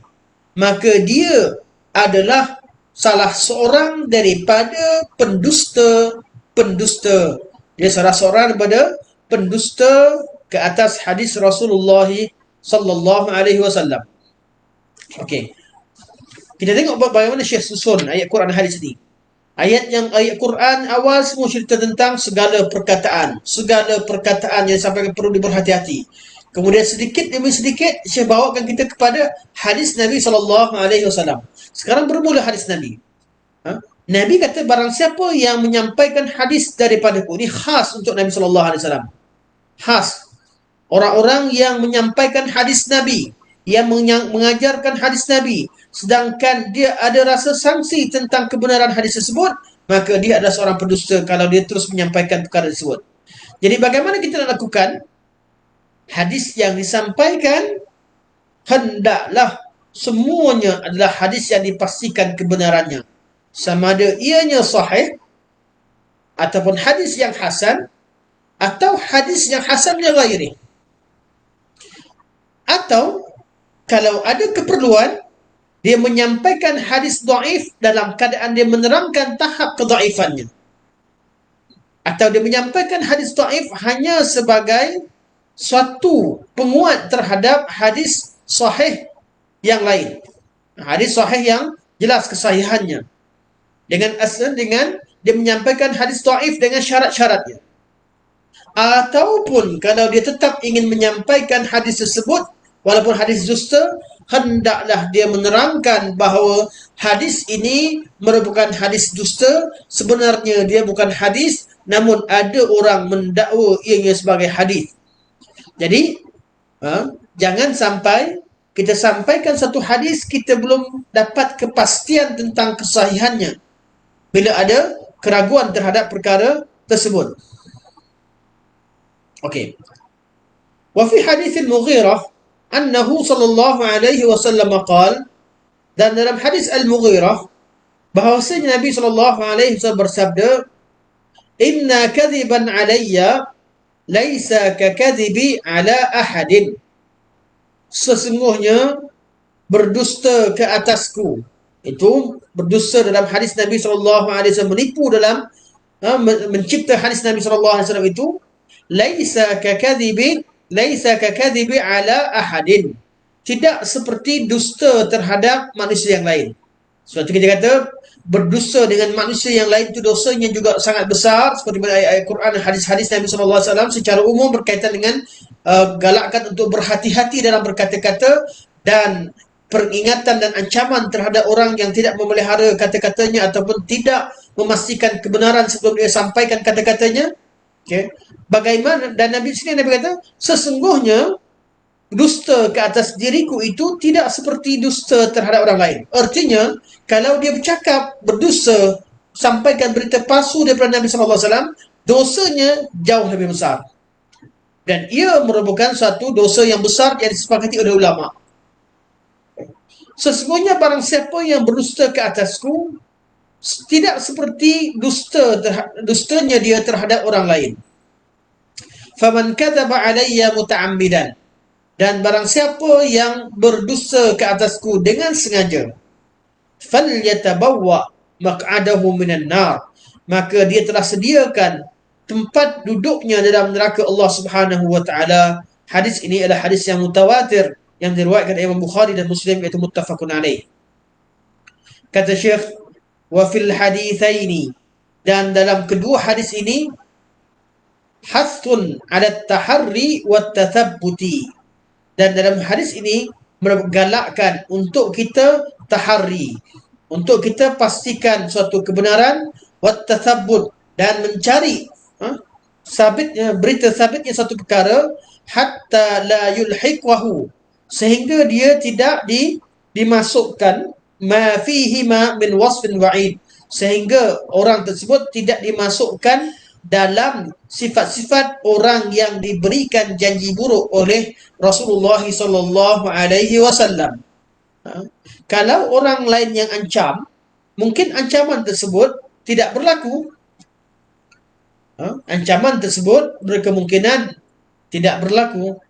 maka dia adalah salah seorang daripada pendusta-pendusta. Dia salah seorang daripada pendusta ke atas hadis Rasulullah sallallahu alaihi wasallam. Okey. Kita tengok bagaimana Syekh susun ayat Quran dan hadis ini. Ayat Quran awal semua cerita tentang segala perkataan yang sampai perlu diberhati-hati. Kemudian sedikit demi sedikit Syekh bawakan kita kepada hadis Nabi SAW. Sekarang bermula hadis Nabi. Nabi kata barang siapa yang menyampaikan hadis daripadaku, ini khas untuk Nabi SAW. Khas. Orang-orang yang menyampaikan hadis Nabi, yang mengajarkan hadis Nabi, sedangkan dia ada rasa sangsi tentang kebenaran hadis tersebut, maka dia adalah seorang pendusta kalau dia terus menyampaikan perkara tersebut. Jadi bagaimana kita nak lakukan? Hadis yang disampaikan hendaklah semuanya adalah hadis yang dipastikan kebenarannya. Sama ada ianya sahih, ataupun hadis yang hasan, atau hadis yang hasan li ghairi. Atau kalau ada keperluan, dia menyampaikan hadis dhaif dalam keadaan dia menerangkan tahap kedhaifannya. Atau dia menyampaikan hadis dhaif hanya sebagai suatu penguat terhadap hadis sahih yang lain. Hadis sahih yang jelas kesahihannya. Dengan dia menyampaikan hadis dhaif dengan syarat-syaratnya. Ataupun kalau dia tetap ingin menyampaikan hadis tersebut walaupun hadis dusta, hendaklah dia menerangkan bahawa hadis ini merupakan hadis dusta, sebenarnya dia bukan hadis, namun ada orang mendakwa ianya sebagai hadis. Jadi jangan sampai kita sampaikan satu hadis kita belum dapat kepastian tentang kesahihannya bila ada keraguan terhadap perkara tersebut. Okey. Wa fi hadis Al-Mughirah annahu sallallahu alaihi wasallam qala, dan dalam hadis Al-Mughirah bahawasanya Nabi sallallahu alaihi wasallam bersabda, inna kadhiban alayya laisa kakadhibi ala ahadin, sesungguhnya berdusta ke atasku, itu berdusta dalam hadis Nabi sallallahu alaihi wasallam, menipu dalam mencipta hadis Nabi sallallahu alaihi wasallam itu, laisa kakadhibi ala ahadin, tidak seperti dusta terhadap manusia yang lain. Sebab itu kita kata berdusta dengan manusia yang lain itu dosanya juga sangat besar, seperti ayat Quran dan hadis-hadis Nabi SAW secara umum berkaitan dengan galakkan untuk berhati-hati dalam berkata-kata dan peringatan dan ancaman terhadap orang yang tidak memelihara kata-katanya ataupun tidak memastikan kebenaran sebelum dia sampaikan kata-katanya. Okay. Bagaimana, dan Nabi sini Nabi kata sesungguhnya dusta ke atas diriku itu tidak seperti dusta terhadap orang lain. Artinya kalau dia bercakap berdusta, sampaikan berita palsu daripada Nabi SAW, dosanya jauh lebih besar, dan ia merupakan satu dosa yang besar yang disepakati oleh ulama. Sesungguhnya barang siapa yang berdusta ke atasku tidak seperti dustanya dia terhadap orang lain. Faman kadzaba alayya muta'ammidan, dan barang siapa yang berdusta ke atasku dengan sengaja, falyatabawwa maq'adahu minan nar, maka dia telah sediakan tempat duduknya dalam neraka Allah Subhanahu wa taala. Hadis ini adalah hadis yang mutawatir yang diriwayatkan Imam Bukhari dan Muslim, iaitu muttafaqun alaih. Kata Syekh, wa fil haditsaini, dan dalam kedua hadis ini, hathun 'ala at-taharri wat tathabbuti, dan dalam hadis ini menggalakkan untuk kita taharri, untuk kita pastikan suatu kebenaran, wat tathabbut, dan mencari berita sabitnya satu perkara, hatta la yulhiqahu, sehingga dia tidak dimasukkan ma fihi ma min wasfin wa'id, sehingga orang tersebut tidak dimasukkan dalam sifat-sifat orang yang diberikan janji buruk oleh Rasulullah sallallahu alaihi wasallam. Kalau orang lain yang ancam, mungkin ancaman tersebut tidak berlaku. Ancaman tersebut berkemungkinan tidak berlaku.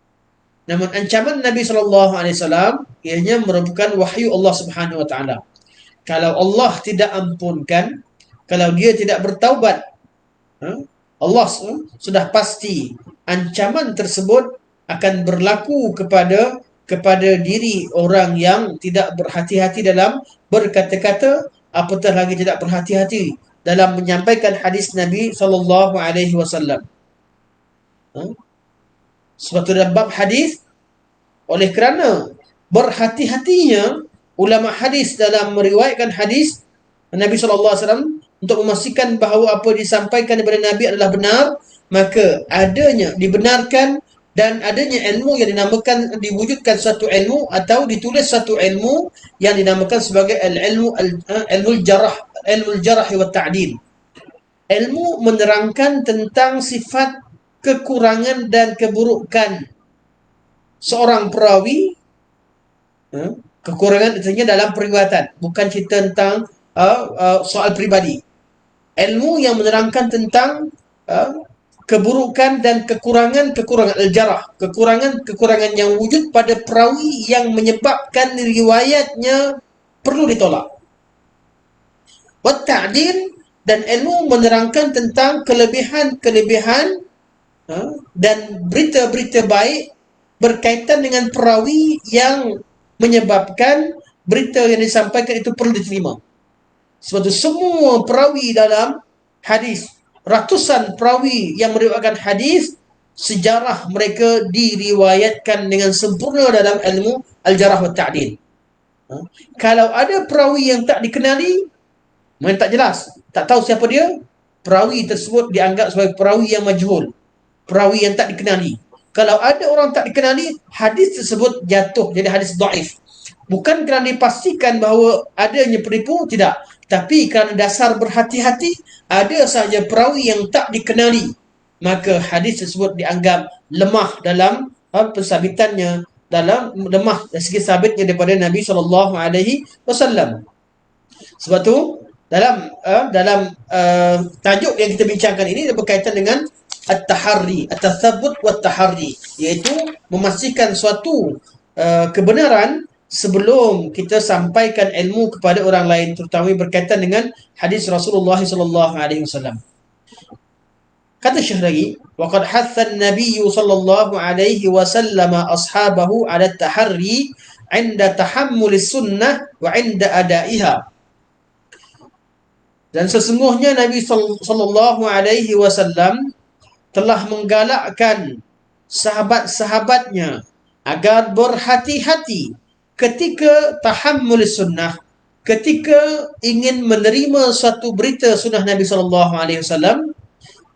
Namun ancaman Nabi sallallahu alaihi wasallam ianya merupakan wahyu Allah Subhanahu wa taala. Kalau Allah tidak ampunkan, kalau dia tidak bertaubat, Allah sudah pasti ancaman tersebut akan berlaku kepada diri orang yang tidak berhati-hati dalam berkata-kata, apatah lagi tidak berhati-hati dalam menyampaikan hadis Nabi sallallahu alaihi wasallam. Sebab itu dalam bab hadis, oleh kerana berhati-hatinya ulama hadis dalam meriwayatkan hadis Nabi sallallahu alaihi wasallam untuk memastikan bahawa apa disampaikan daripada Nabi adalah benar, maka adanya dibenarkan dan adanya ilmu yang dinamakan, diwujudkan satu ilmu atau ditulis satu ilmu yang dinamakan sebagai ilmu jarah wa ta'dil. Ilmu menerangkan tentang sifat kekurangan dan keburukan seorang perawi. Kekurangan artinya dalam periwayatan, bukan cerita tentang soal pribadi. Ilmu yang menerangkan tentang keburukan dan kekurangan al-jarah, kekurangan yang wujud pada perawi yang menyebabkan riwayatnya perlu ditolak. Wat ta'dil, dan ilmu menerangkan tentang kelebihan dan berita-berita baik berkaitan dengan perawi yang menyebabkan berita yang disampaikan itu perlu diterima. Sebab itu semua perawi dalam hadis, ratusan perawi yang meriwayatkan hadis, sejarah mereka diriwayatkan dengan sempurna dalam ilmu al-jarah wa ta'dil. Kalau ada perawi yang tak dikenali, memang tak jelas, tak tahu siapa dia, perawi tersebut dianggap sebagai perawi yang majhul, perawi yang tak dikenali. Kalau ada orang tak dikenali, hadis tersebut jatuh jadi hadis dhaif. Bukan kerana dipastikan bahawa adanya penipu, tidak. Tapi kerana dasar berhati-hati, ada sahaja perawi yang tak dikenali, maka hadis tersebut dianggap lemah dalam pensabitannya, dalam lemah dari segi sabitnya daripada Nabi SAW. Sebab tu dalam tajuk yang kita bincangkan ini berkaitan dengan at-taharri, at-tathabbut wa at-taharri, iaitu memastikan suatu kebenaran sebelum kita sampaikan ilmu kepada orang lain, terutama berkaitan dengan hadis Rasulullah sallallahu alaihi wasallam. Kata Syekh lagi, wa qad hatha an-nabiy sallallahu alaihi wasallam ashabahu 'ala at-taharri 'inda tahammul sunnah wa 'inda adaiha. Dan sesungguhnya Nabi sallallahu alaihi wasallam telah menggalakkan sahabat-sahabatnya agar berhati-hati ketika tahammul sunnah, ketika ingin menerima suatu berita sunnah Nabi sallallahu alaihi wasallam,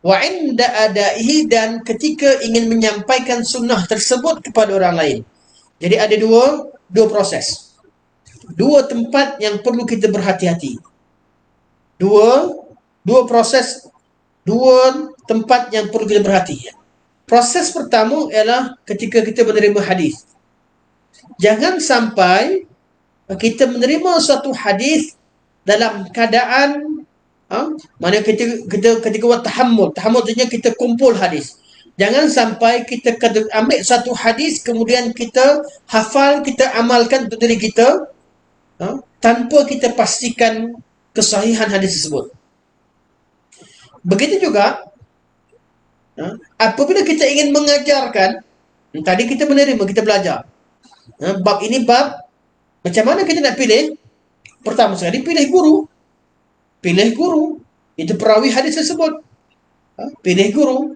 wa inda adaihi, dan ketika ingin menyampaikan sunnah tersebut kepada orang lain. Jadi ada dua proses, dua tempat yang perlu kita berhati-hati, dua proses, dua tempat yang perlu kita berhati. Proses pertama ialah ketika kita menerima hadis. Jangan sampai kita menerima suatu hadis dalam keadaan mana ketika buat tahammul artinya kita kumpul hadis. Jangan sampai kita ambil satu hadis kemudian kita hafal, kita amalkan untuk diri kita tanpa kita pastikan kesahihan hadis tersebut. Begitu juga apabila kita ingin mengajarkan, tadi kita menerima, kita belajar. Bab ini bab macam mana kita nak pilih. Pertama sekali pilih guru. Itu perawi hadis tersebut. Pilih guru.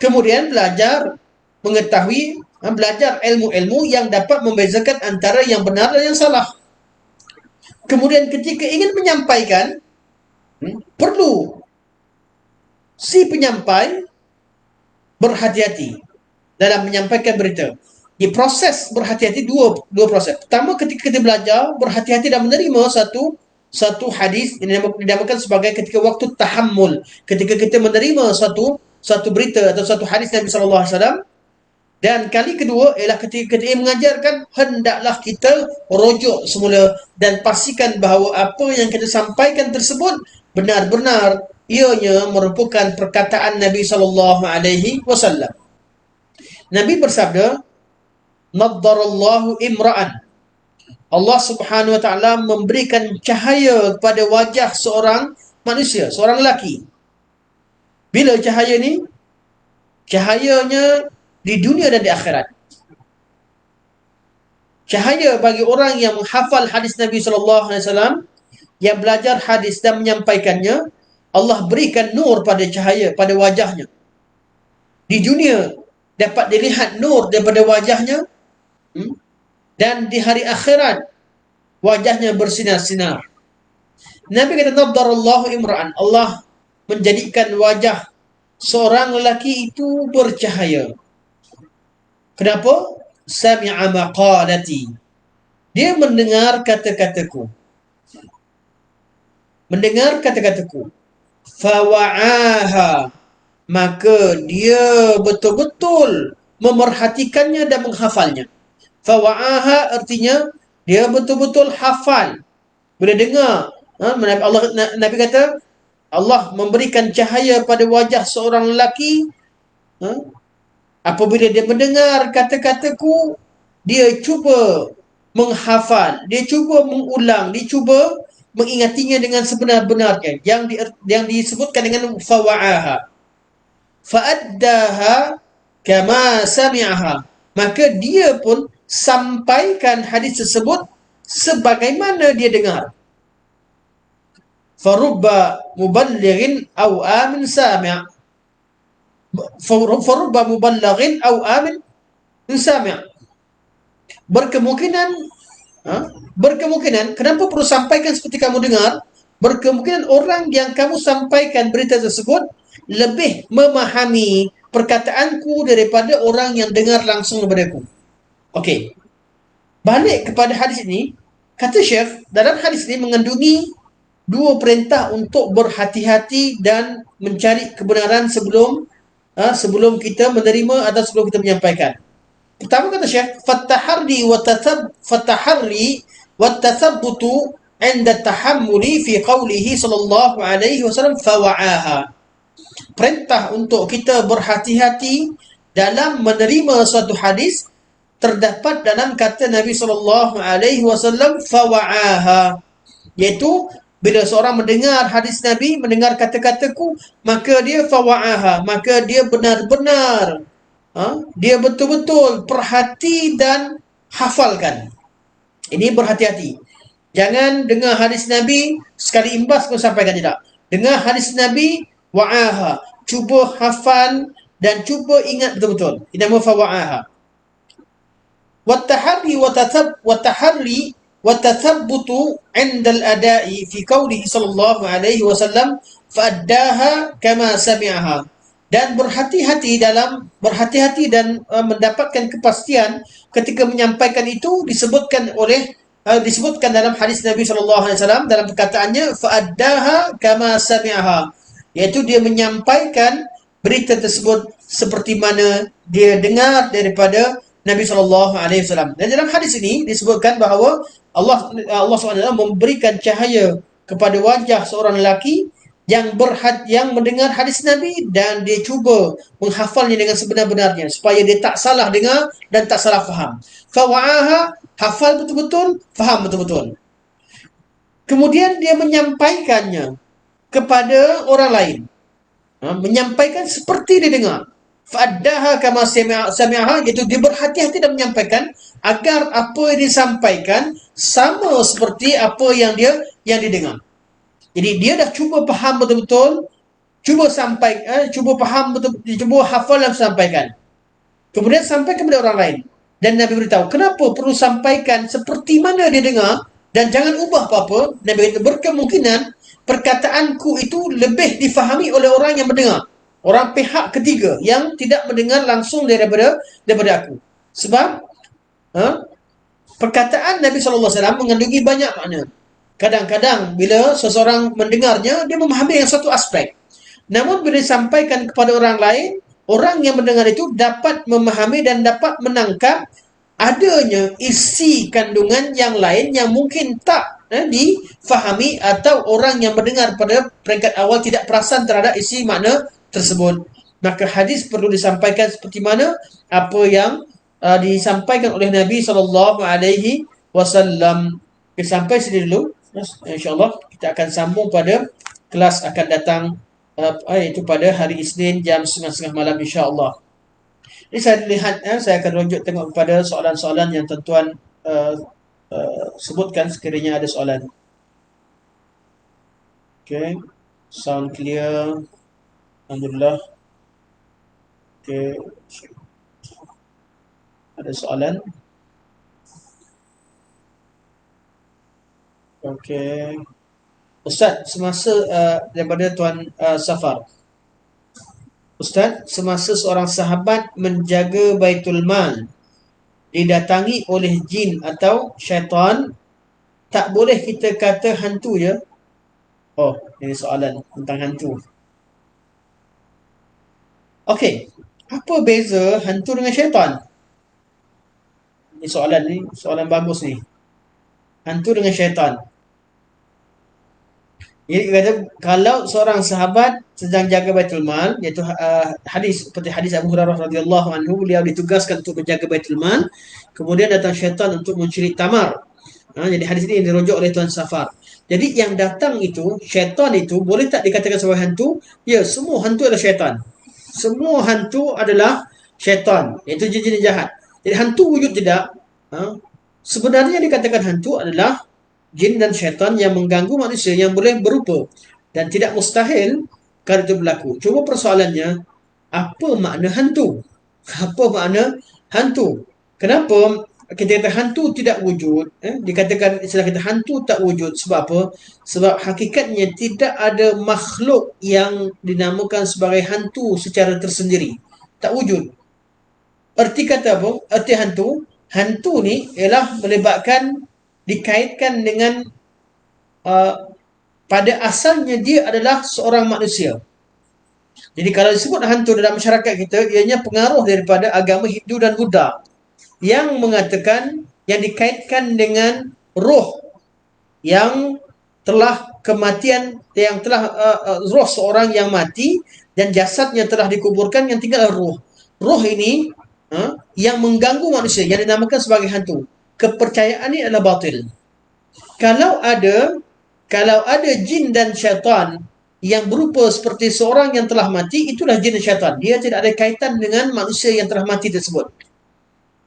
Kemudian belajar mengetahui, belajar ilmu-ilmu yang dapat membezakan antara yang benar dan yang salah. Kemudian ketika ingin menyampaikan, perlu Si penyampai berhati-hati dalam menyampaikan berita. Di proses berhati-hati dua proses. Pertama, ketika kita belajar berhati-hati dan menerima satu hadis yang dinamakan sebagai ketika waktu tahammul. Ketika kita menerima satu berita atau satu hadis Nabi sallallahu alaihi wasallam. Dan kali kedua ialah ketika dia mengajarkan, hendaklah kita rujuk semula dan pastikan bahawa apa yang kita sampaikan tersebut benar-benar ianya merupakan perkataan Nabi sallallahu alaihi wasallam. Nabi bersabda, "Naddarallahu imra'an." Allah Subhanahu wa taala memberikan cahaya kepada wajah seorang manusia, seorang lelaki. Bila cahaya ni? Cahayanya di dunia dan di akhirat. Cahaya bagi orang yang menghafal hadis Nabi sallallahu alaihi wasallam, yang belajar hadis dan menyampaikannya, Allah berikan nur pada cahaya pada wajahnya. Di dunia dapat dilihat nur daripada wajahnya, dan di hari akhirat wajahnya bersinar-sinar. Nabi kata, "Naddarallahu imra'an." Allah menjadikan wajah seorang lelaki itu bercahaya. Kenapa? Sami'a maqalati. Dia mendengar kata-kataku. Mendengar kata-kataku. Fawa'aha. Maka dia betul-betul memerhatikannya dan menghafalnya. Fawa'aha artinya dia betul-betul hafal. Bila dengar, Nabi kata, Allah memberikan cahaya pada wajah seorang lelaki. Apabila dia mendengar kata-kataku, dia cuba menghafal, dia cuba mengulang, dia cuba mengingatinya dengan sebenar-benarnya, yang disebutkan dengan fawa'aha. Fa'addaha kama sami'aha. Maka dia pun sampaikan hadis tersebut sebagaimana dia dengar. Farubba muballighin aw amin sami'. Farubba muballighin aw amin sami'. Berkemungkinan, kenapa perlu sampaikan seperti kamu dengar? Berkemungkinan orang yang kamu sampaikan berita tersebut lebih memahami perkataanku daripada orang yang dengar langsung daripada aku. Okey. Balik kepada hadis ini, kata Syekh, dalam hadis ini mengandungi dua perintah untuk berhati-hati dan mencari kebenaran sebelum kita menerima atau sebelum kita menyampaikan. Pertama kata Syekh, fataharri wa tathabbutu 'inda tahammuli fi qawlihi sallallahu alaihi wasallam fawa'aha. Perintah untuk kita berhati-hati dalam menerima suatu hadis terdapat dalam kata Nabi sallallahu alaihi wasallam fawa'aha, iaitu bila seorang mendengar hadis Nabi, mendengar kata-kataku, maka dia fawa'aha, maka dia benar-benar dia betul-betul perhati dan hafalkan. Ini berhati-hati. Jangan dengar hadis Nabi sekali imbas pun sampaikan, tidak. Dengar hadis Nabi, wa'aha, cuba hafal dan cuba ingat betul-betul. Ini nama fawa'aha. Wattaharri wa tathabbutu 'inda al-ada'i fi qawlihi sallallahu alaihi wasallam fa'addaha kama sami'aha. Dan berhati-hati dan mendapatkan kepastian ketika menyampaikan itu disebutkan dalam hadis Nabi sallallahu alaihi wasallam dalam perkataannya fa'addaha kama sami'aha, iaitu dia menyampaikan berita tersebut seperti mana dia dengar daripada Nabi sallallahu alaihi wasallam. Dan dalam hadis ini disebutkan bahawa Allah SWT memberikan cahaya kepada wajah seorang lelaki yang mendengar hadis Nabi dan dia cuba menghafalnya dengan sebenar-benarnya supaya dia tak salah dengar dan tak salah faham. Fawa'aha, hafal betul-betul, faham betul-betul. Kemudian dia menyampaikannya kepada orang lain. Menyampaikan seperti dia dengar. Fa'addaha kama sami'aha, iaitu dia berhati-hati dan menyampaikan agar apa yang disampaikan sama seperti apa yang didengar. Jadi dia dah cuba faham betul-betul, cuba faham betul, cuba hafal dan sampaikan. Kemudian sampai kepada orang lain. Dan Nabi beritahu, kenapa perlu sampaikan seperti mana dia dengar dan jangan ubah apa-apa. Nabi berkata, berkemungkinan perkataanku itu lebih difahami oleh orang yang mendengar Orang pihak ketiga yang tidak mendengar langsung daripada aku. Sebab perkataan Nabi SAW mengandungi banyak makna. Kadang-kadang bila seseorang mendengarnya, dia memahami yang satu aspek. Namun bila disampaikan kepada orang lain, orang yang mendengar itu dapat memahami dan dapat menangkap adanya isi kandungan yang lain yang mungkin tak difahami, atau orang yang mendengar pada peringkat awal tidak perasan terhadap isi makna tersebut. Maka hadis perlu disampaikan seperti mana apa yang disampaikan oleh Nabi SAW. Okay, sampai sini dulu. InsyaAllah kita akan sambung pada kelas akan datang, iaitu pada hari Isnin jam 9:30 malam insyaAllah. Ini saya lihat, saya akan rujuk tengok kepada soalan-soalan yang tuan-tuan sebutkan sekiranya ada soalan. Okay, sound clear. Alhamdulillah. Okay, ada soalan? Okay, Ustaz, semasa daripada Tuan Safar. Ustaz, semasa seorang sahabat menjaga Baitul Mal didatangi oleh jin atau syaitan, tak boleh kita kata hantu je? Oh, ini soalan tentang hantu. Okey, apa beza hantu dengan syaitan? Ini soalan bagus ni. Hantu dengan syaitan. Jadi kata, kalau seorang sahabat sedang jaga Baitul Mal, iaitu hadis seperti hadis Abu Hurairah radhiyallahu anhu, beliau ditugaskan untuk menjaga Baitul Mal, kemudian datang syaitan untuk mencuri tamar. Jadi hadis ini dirujuk oleh Tuan Safar. Jadi yang datang itu, syaitan itu, boleh tak dikatakan sebagai hantu? Ya, semua hantu adalah syaitan. Semua hantu adalah syaitan, iaitu jin-jin jahat. Jadi hantu wujud tidak, sebenarnya dikatakan hantu adalah jin dan syaitan yang mengganggu manusia yang boleh berupa, dan tidak mustahil kalau itu berlaku. Cuma persoalannya, apa makna hantu? Apa makna hantu? Kenapa kita kata hantu tidak wujud? Dikatakan istilah kita hantu tak wujud. Sebab apa? Sebab hakikatnya tidak ada makhluk yang dinamakan sebagai hantu secara tersendiri. Tak wujud. Erti kata apa? Erti hantu. Hantu ni ialah melibatkan, dikaitkan dengan pada asalnya dia adalah seorang manusia. Jadi kalau disebut hantu dalam masyarakat kita, ianya pengaruh daripada agama Hindu dan Buddha yang mengatakan, yang dikaitkan dengan roh yang telah kematian, yang telah roh seorang yang mati dan jasadnya telah dikuburkan, yang tinggal roh. Roh ini yang mengganggu manusia, yang dinamakan sebagai hantu. Kepercayaan ini adalah batil. Kalau ada jin dan syaitan yang berupa seperti seorang yang telah mati, itulah jin dan syaitan. Dia tidak ada kaitan dengan manusia yang telah mati tersebut.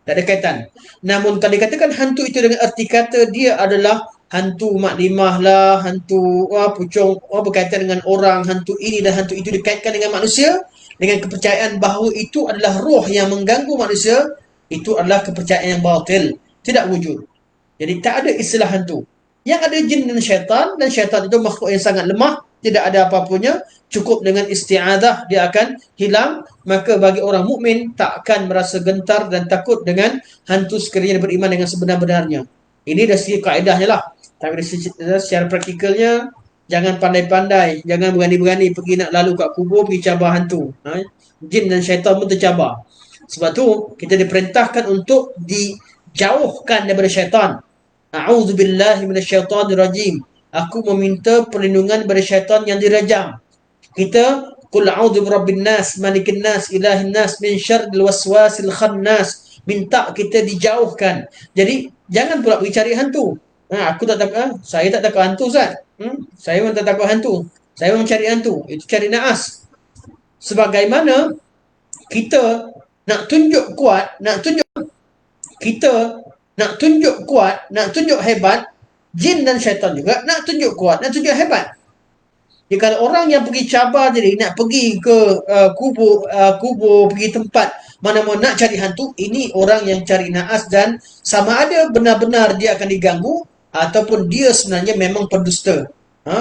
Tak ada kaitan. Namun kalau dikatakan hantu itu dengan erti kata dia adalah hantu Mak Limah lah, hantu pucung, berkaitan dengan orang, hantu ini dan hantu itu dikaitkan dengan manusia, dengan kepercayaan bahawa itu adalah roh yang mengganggu manusia, itu adalah kepercayaan yang batil, tidak wujud. Jadi tak ada istilah hantu. Yang ada jin dan syaitan itu makhluk yang sangat lemah, tidak ada apa-apanya, cukup dengan isti'adah dia akan hilang. Maka bagi orang mukmin tak akan merasa gentar dan takut dengan hantu sekiranya beriman dengan sebenar-benarnya. Ini dari segi kaedahnya lah. Tapi dari secara praktikalnya, jangan pandai-pandai, jangan berani-berani pergi nak lalu kat kubur, pergi cabar hantu. Jin dan syaitan pun tercabar. Sebab tu kita diperintahkan untuk dijauhkan daripada syaitan. A'udzubillahi minasyaitonirrajim. Aku meminta perlindungan daripada syaitan yang dirajam. Kita qul a'udzu birabbin nas, malikin nas, ilahin nas, min syarril waswasil khannas. Minta kita dijauhkan. Jadi jangan pula pergi cari hantu. Aku tak takut, saya tak takut hantu, Ustaz. Saya memang tak takut hantu. Saya memang cari hantu. Itu cari naas. Sebagaimana kita nak tunjuk kuat, nak tunjuk hebat, jin dan syaitan juga nak tunjuk kuat, nak tunjuk hebat. Jadi kalau orang yang pergi cabar diri, nak pergi ke kubur, pergi tempat mana-mana nak cari hantu, ini orang yang cari naas, dan sama ada benar-benar dia akan diganggu ataupun dia sebenarnya memang pendusta.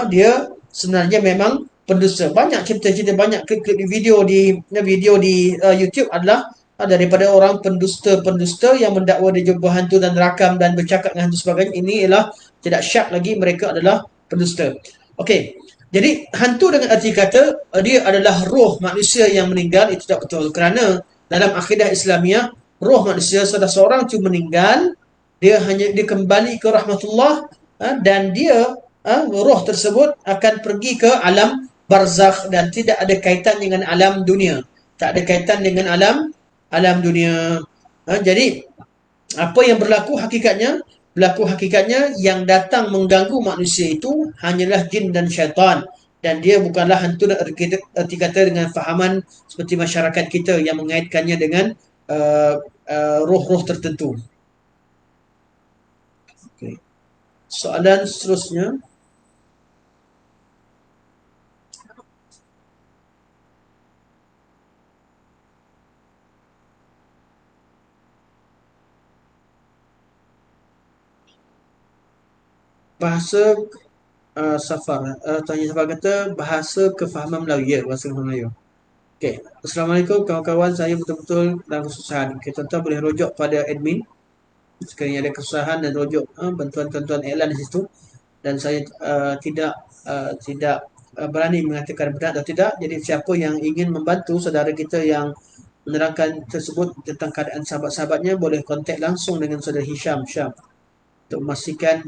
Dia sebenarnya memang pendusta. Banyak cerita-cerita, banyak klip-klip di YouTube adalah daripada orang pendusta-pendusta yang mendakwa dia jumpa hantu dan rakam dan bercakap dengan hantu sebagainya. Ini ialah tidak syak lagi mereka adalah pendusta. Okey. Jadi hantu dengan arti kata dia adalah roh manusia yang meninggal, itu tak betul, kerana dalam akidah Islamiah roh manusia seorang itu meninggal, dia kembali ke rahmatullah, dan dia roh tersebut akan pergi ke alam barzakh dan tidak ada kaitan dengan alam dunia. Tak ada kaitan dengan alam dunia. Jadi apa yang berlaku hakikatnya? Berlaku hakikatnya yang datang mengganggu manusia itu hanyalah jin dan syaitan, dan dia bukanlah hantu dan erti kata dengan fahaman seperti masyarakat kita yang mengaitkannya dengan roh-roh tertentu. Okay. Soalan seterusnya. Bahasa Safar. Tanya Safar kata bahasa kefahaman Melayu. Ya, bahasa kefahaman Melayu. Okey. Assalamualaikum kawan-kawan. Saya betul-betul dalam kesusahan. Okay, tuan-tuan boleh rujuk pada admin. Sekiranya ada kesusahan dan rujuk bantuan tuan-tuan iklan di situ. Dan saya tidak berani mengatakan benar atau tidak. Jadi siapa yang ingin membantu saudara kita yang menerangkan tersebut tentang keadaan sahabat-sahabatnya, boleh kontak langsung dengan saudara Hisham Syam untuk memastikan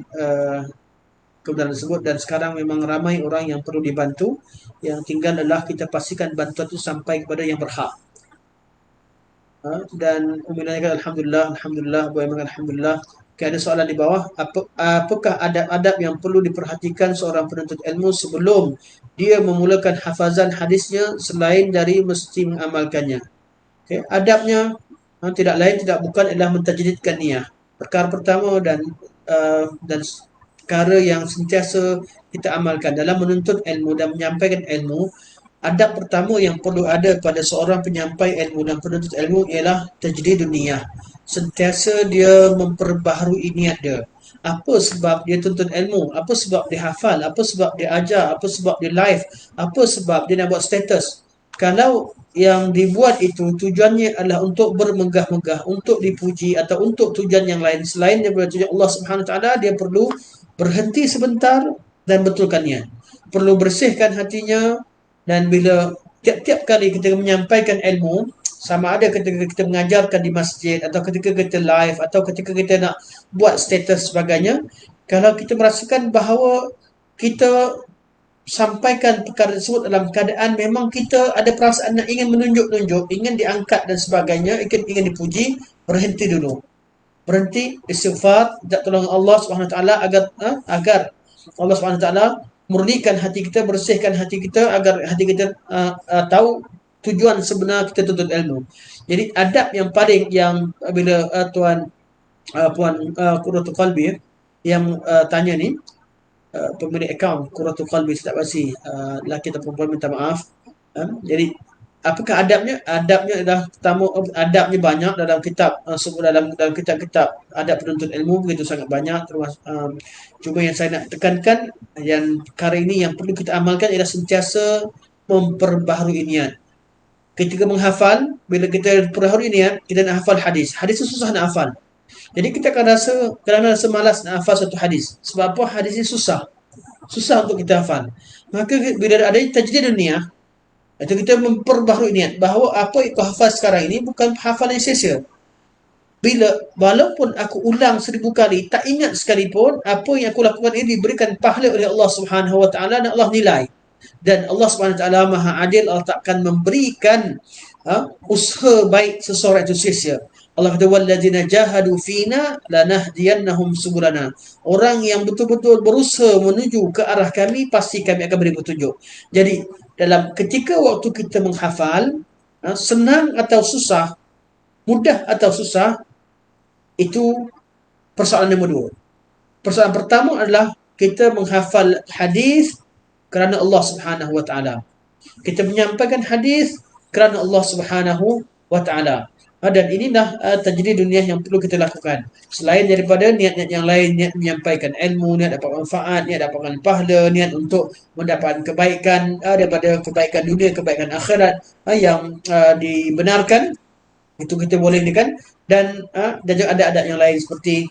kebenaran tersebut. Dan sekarang memang ramai orang yang perlu dibantu, yang tinggal adalah kita pastikan bantuan itu sampai kepada yang berhak. Dan Umi kata Alhamdulillah, Alhamdulillah, Alhamdulillah. Okay, ada soalan di bawah. Apakah adab-adab yang perlu diperhatikan seorang penuntut ilmu sebelum dia memulakan hafazan hadisnya selain dari mesti mengamalkannya? Okay, adabnya tidak lain tidak bukan adalah mentajdidkan niat. Perkara pertama dan perkara yang sentiasa kita amalkan dalam menuntut ilmu dan menyampaikan ilmu, adab pertama yang perlu ada pada seorang penyampai ilmu dan penuntut ilmu ialah tajdidun niyah. Sentiasa dia memperbaharui niat dia. Apa sebab dia tuntut ilmu? Apa sebab dia hafal? Apa sebab dia ajar? Apa sebab dia live? Apa sebab dia nak buat status? Kalau yang dibuat itu tujuannya adalah untuk bermegah-megah, untuk dipuji atau untuk tujuan yang lain selain daripada tujuan Allah Subhanahu Wa Taala, dia perlu berhenti sebentar dan betulkan niat. Perlu bersihkan hatinya, dan bila tiap-tiap kali kita menyampaikan ilmu, sama ada ketika kita mengajarkan di masjid atau ketika kita live atau ketika kita nak buat status sebagainya, kalau kita merasakan bahawa kita sampaikan perkara tersebut dalam keadaan memang kita ada perasaan nak ingin menunjuk-nunjuk, ingin diangkat dan sebagainya, ingin dipuji, berhenti dulu. Berhenti, istighfar, minta tolong Allah SWT agar Allah SWT murnikan hati kita, bersihkan hati kita agar hati kita tahu tujuan sebenar kita tuntut ilmu. Jadi adab yang paling yang bila puan Qurratul Qalbi yang tanya ni, pemilik akaun Qurratul Qalbi tak pasti lelaki atau perempuan, minta maaf. Jadi apakah adabnya? Adabnya adalah pertama, adabnya banyak dalam kitab dalam kitab-kitab adab penuntut ilmu, begitu sangat banyak. Cuma yang saya nak tekankan yang perkara ini yang perlu kita amalkan ialah sentiasa memperbaharui niat. Ketika menghafal, bila kita perbaharui niat, kita nak hafal hadis. Hadis itu susah nak hafal. Jadi kita akan rasa malas nak hafal satu hadis. Sebab apa? Hadis ini susah. Susah untuk kita hafal. Maka bila ada tajdidun niyah, itu kita memperbaharui niat bahawa apa yang aku hafal sekarang ini bukan hafalan sia-sia. Walaupun aku ulang 1000 kali, tak ingat sekalipun, apa yang aku lakukan ini diberikan pahala oleh Allah Subhanahu Wa Taala dan Allah nilai. Dan Allah Subhanahu Wa Taala Maha Adil, Allah takkan memberikan usaha baik seseorang itu sia-sia. Allah kata walladzina jahadu fina lanahdiyannahum subulana. Orang yang betul-betul berusaha menuju ke arah kami, pasti kami akan beri petunjuk. Jadi dalam ketika waktu kita menghafal, senang atau susah, mudah atau susah, itu persoalan nombor 2. Persoalan pertama adalah kita menghafal hadis kerana Allah Subhanahu Wa Taala. Kita menyampaikan hadis kerana Allah Subhanahu Wa Taala. Dan inilah tajrid dunia yang perlu kita lakukan. Selain daripada niat-niat yang lain, niat menyampaikan ilmu, niat dapat manfaat, niat dapatkan pahala, niat untuk mendapatkan kebaikan daripada kebaikan dunia, kebaikan akhirat yang dibenarkan, itu kita boleh ni kan. Dan juga ada adat yang lain seperti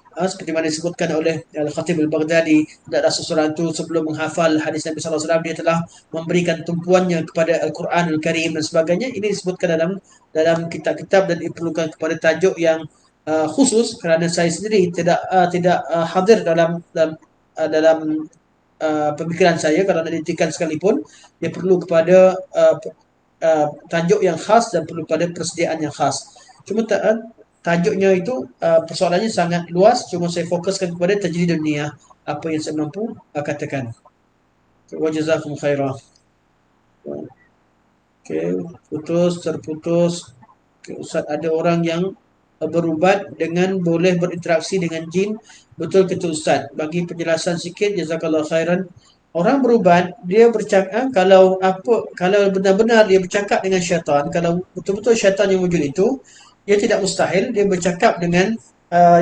mana disebutkan oleh Al-Khatib Al-Baghdadi, ada seseorang itu sebelum menghafal hadis Nabi sallallahu alaihi wasallam dia telah memberikan tumpuannya kepada Al-Quranul Karim dan sebagainya. Ini disebutkan dalam kitab-kitab dan diperlukan kepada tajuk yang khusus, kerana saya sendiri tidak hadir dalam pemikiran saya. Kalau nak ditikan sekalipun, dia perlu kepada tajuk yang khas dan perlu pada persediaan yang khas. Cuma tajuknya itu persoalannya sangat luas. Cuma saya fokuskan kepada tajrid dunia, apa yang saya mampu katakan. Wa jazakum khairah. Okey, terputus. Okay, Ustaz, ada orang yang berubat dengan boleh berinteraksi dengan jin. Betul ke tu Ustaz? Bagi penjelasan sikit, jazakallah khairan. Orang berubat, dia bercakap, kalau benar-benar dia bercakap dengan syaitan, kalau betul-betul syaitan yang wujud itu, dia tidak mustahil dia bercakap dengan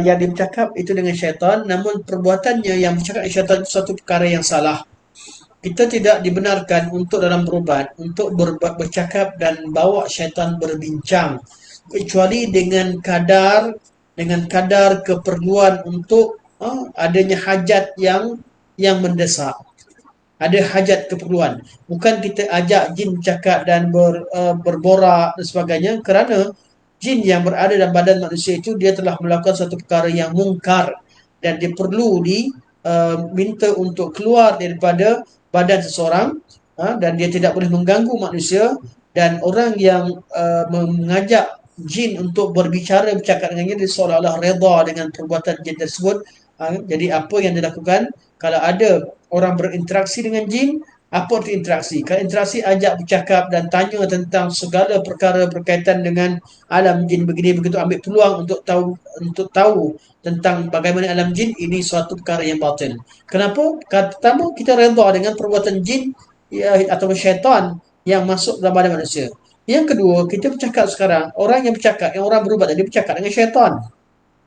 yang dia bercakap itu dengan syaitan, namun perbuatannya yang bercakap dengan syaitan itu suatu perkara yang salah. Kita tidak dibenarkan untuk dalam berubat untuk bercakap dan bawa syaitan berbincang, kecuali dengan kadar keperluan untuk adanya hajat yang mendesak. Ada hajat keperluan. Bukan kita ajak jin bercakap dan berborak dan sebagainya, kerana jin yang berada dalam badan manusia itu dia telah melakukan satu perkara yang mungkar dan dia perlu diminta untuk keluar daripada badan seseorang, dan dia tidak boleh mengganggu manusia. Dan orang yang mengajak jin untuk bercakap dengannya, dia seolah-olah reda dengan perbuatan jin tersebut. Jadi apa yang dilakukan kalau ada orang berinteraksi dengan jin? Apa itu interaksi? Kalau interaksi, ajak bercakap dan tanya tentang segala perkara berkaitan dengan alam jin begini begitu, ambil peluang untuk tahu tentang bagaimana alam jin. Ini suatu perkara yang batil. Kenapa? Pertama, kita redha dengan perbuatan jin atau syaitan yang masuk dalam badan manusia. Yang kedua, kita bercakap sekarang, orang yang orang berubat tadi bercakap dengan syaitan.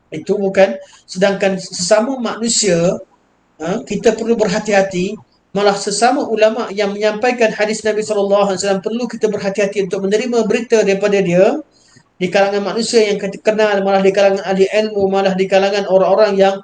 Itu bukan. Sedangkan sesama manusia, kita perlu berhati-hati. Malah sesama ulama yang menyampaikan hadis Nabi SAW, perlu kita berhati-hati untuk menerima berita daripada dia. Di kalangan manusia yang kita kenal, malah di kalangan ahli ilmu, malah di kalangan orang-orang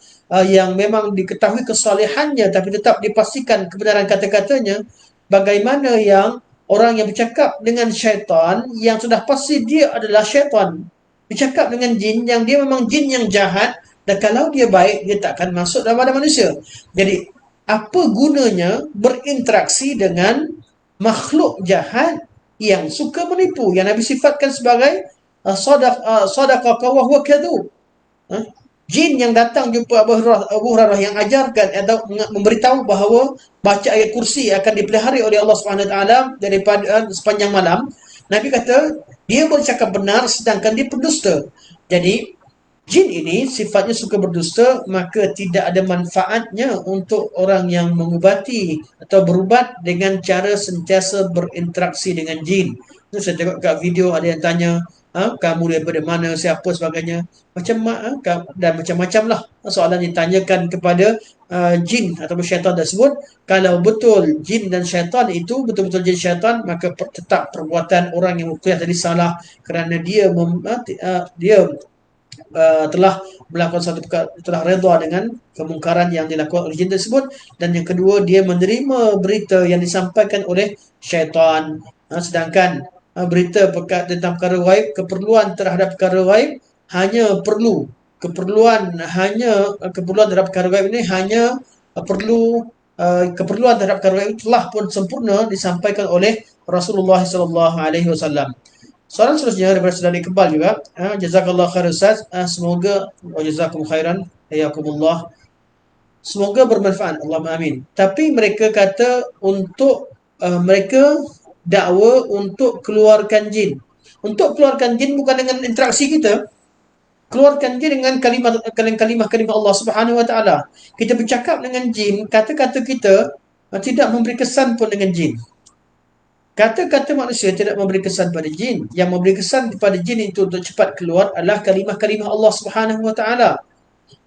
yang memang diketahui kesalehannya tapi tetap dipastikan kebenaran kata-katanya. Bagaimana yang orang yang bercakap dengan syaitan, yang sudah pasti dia adalah syaitan, bercakap dengan jin yang dia memang jin yang jahat, dan kalau dia baik, dia tak akan masuk dalam badan manusia. Jadi apa gunanya berinteraksi dengan makhluk jahat yang suka menipu, yang Nabi sifatkan sebagai sadaqaka wa huwa kadhub. Jin yang datang jumpa Abu Hurairah yang ajarkan atau memberitahu bahawa baca ayat kursi akan dipelihara oleh Allah Subhanahu Wa Taala daripada sepanjang malam. Nabi kata dia bercakap benar sedangkan dia pendusta. Jadi jin ini sifatnya suka berdusta, maka tidak ada manfaatnya untuk orang yang mengubati atau berubat dengan cara sentiasa berinteraksi dengan jin. Itu saya tengok kat video, ada yang tanya, kamu daripada mana, siapa, sebagainya. Dan macam-macam lah soalan ditanyakan kepada jin atau syaitan tersebut. Kalau betul jin dan syaitan itu betul-betul jin syaitan, maka tetap perbuatan orang yang ruqyah tadi salah, kerana dia telah melakukan satu perkara, telah redha dengan kemungkaran yang dilakukan oleh jin tersebut. Dan yang kedua, dia menerima berita yang disampaikan oleh syaitan. Sedangkan berita tentang perkara gaib, keperluan terhadap perkara gaib hanya perlu keperluan terhadap perkara gaib ini hanya perlu keperluan terhadap perkara gaib telah pun sempurna disampaikan oleh Rasulullah sallallahu alaihi wasallam. Soalan seterusnya daripada saudara Iqbal juga. Jazakallah khair Ustaz. Semoga jazakum khairan hayakumullah. Semoga bermanfaat. Allahumma amin. Tapi mereka kata untuk mereka dakwa untuk keluarkan jin. Untuk keluarkan jin bukan dengan interaksi kita. Keluarkan jin dengan kalimah Allah Subhanahu Wa Taala. Kita bercakap dengan jin, kata-kata kita tidak memberi kesan pun dengan jin. Kata-kata manusia tidak memberi kesan pada jin. Yang memberi kesan kepada jin itu untuk cepat keluar adalah kalimah-kalimah Allah Subhanahu Wa Taala.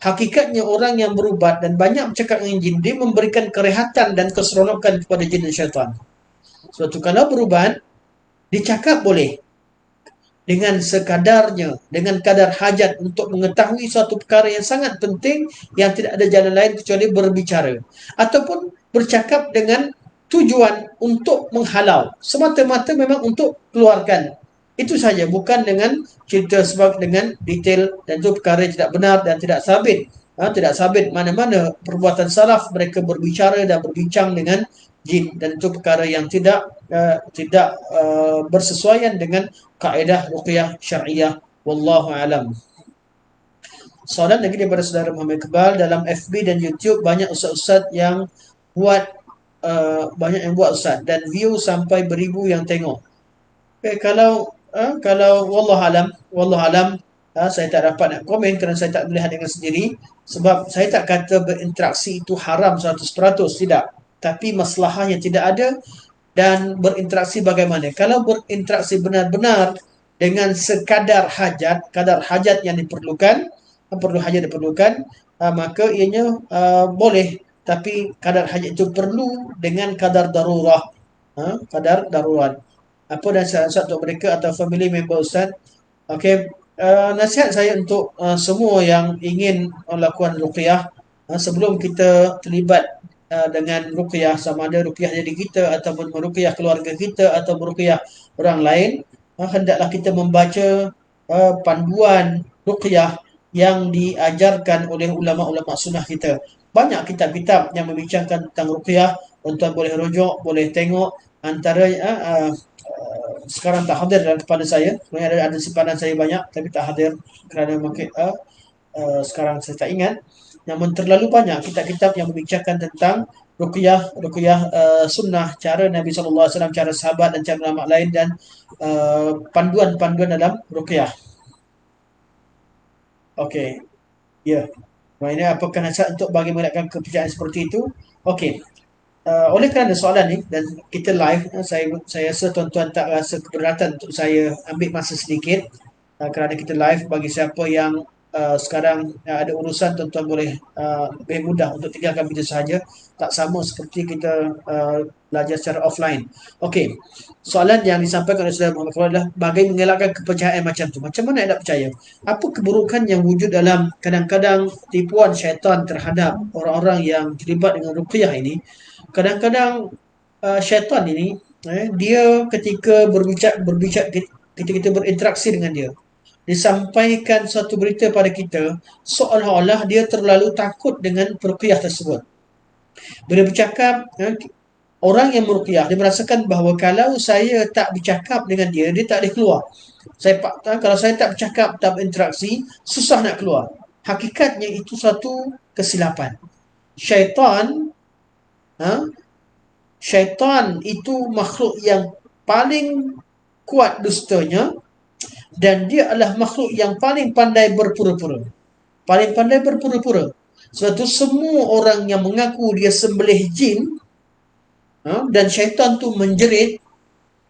Hakikatnya orang yang berubat dan banyak bercakap dengan jin, dia memberikan kerehatan dan keseronokan kepada jin dan syaitan. Suatu kalau berubat, dicakap boleh dengan sekadarnya, dengan kadar hajat untuk mengetahui suatu perkara yang sangat penting yang tidak ada jalan lain kecuali berbicara. Ataupun bercakap dengan tujuan untuk menghalau. Semata-mata memang untuk keluarkan. Itu saja, bukan dengan cerita sebab dengan detail, dan itu perkara yang tidak benar dan tidak sabit. Tidak sabit mana-mana perbuatan salaf mereka berbicara dan berbincang dengan jin, dan itu perkara yang tidak bersesuaian dengan kaedah ruqyah syariah. Wallahu alam. Soalan lagi daripada saudara Muhammad Iqbal, dalam FB dan YouTube banyak ustaz-ustaz yang buat ustaz, dan view sampai beribu yang tengok. Kalau wallahu alam, saya tak dapat nak komen kerana saya tak melihat dengan sendiri. Sebab saya tak kata berinteraksi itu haram 100%, tidak. Tapi masalahnya tidak ada. Dan berinteraksi bagaimana? Kalau berinteraksi benar-benar dengan sekadar hajat, kadar hajat yang diperlukan, maka ianya boleh. Tapi kadar hajat itu perlu dengan kadar darurah. Kadar darurat. Apa nasihat untuk mereka atau family member Ustaz? Okey, nasihat saya untuk semua yang ingin melakukan ruqyah, sebelum kita terlibat dengan ruqyah, sama ada ruqyah diri kita ataupun meruqyah keluarga kita atau meruqyah orang lain, hendaklah kita membaca panduan ruqyah yang diajarkan oleh ulama-ulama sunnah kita. Banyak kitab-kitab yang membincangkan tentang ruqyah. Tuan-tuan boleh rujuk, boleh tengok. Antara sekarang tak hadir dalam kepala saya. Sebenarnya ada simpanan saya banyak, tapi tak hadir kerana mungkin sekarang saya tak ingat. Namun terlalu banyak kitab-kitab yang membincangkan tentang ruqyah sunnah, cara Nabi SAW, cara sahabat dan cara ulama lain, dan panduan-panduan dalam ruqyah. Okey. Ya. Maknanya apakah nasihat untuk bagi mengelakkan kepercayaan seperti itu? Okey. Oleh kerana soalan ni dan kita live, saya rasa tuan-tuan tak rasa keberatan untuk saya ambil masa sedikit, kerana kita live. Bagi siapa yang sekarang ada urusan, tuan-tuan boleh lebih mudah untuk tinggalkan video sahaja. Tak sama seperti kita belajar secara offline. Okey, soalan yang disampaikan oleh Saudara Muhammad Fawad adalah bagaimana mengelakkan kepercayaan macam tu. Macam mana nak percaya? Apa keburukan yang wujud dalam kadang-kadang tipuan syaitan terhadap orang-orang yang terlibat dengan ruqyah ini? Kadang-kadang syaitan ini, dia ketika berbicara kita berinteraksi dengan dia, disampaikan suatu berita pada kita, seolah-olah dia terlalu takut dengan ruqyah tersebut. Bila bercakap, orang yang meruqyah, dia merasakan bahawa kalau saya tak bercakap dengan dia, dia tak boleh keluar. Kalau saya tak bercakap, tak berinteraksi, susah nak keluar. Hakikatnya itu suatu kesilapan. Syaitan itu makhluk yang paling kuat dustanya, dan dia adalah makhluk yang paling pandai berpura-pura. Sebab itu semua orang yang mengaku dia sembelih jin, dan syaitan tu menjerit,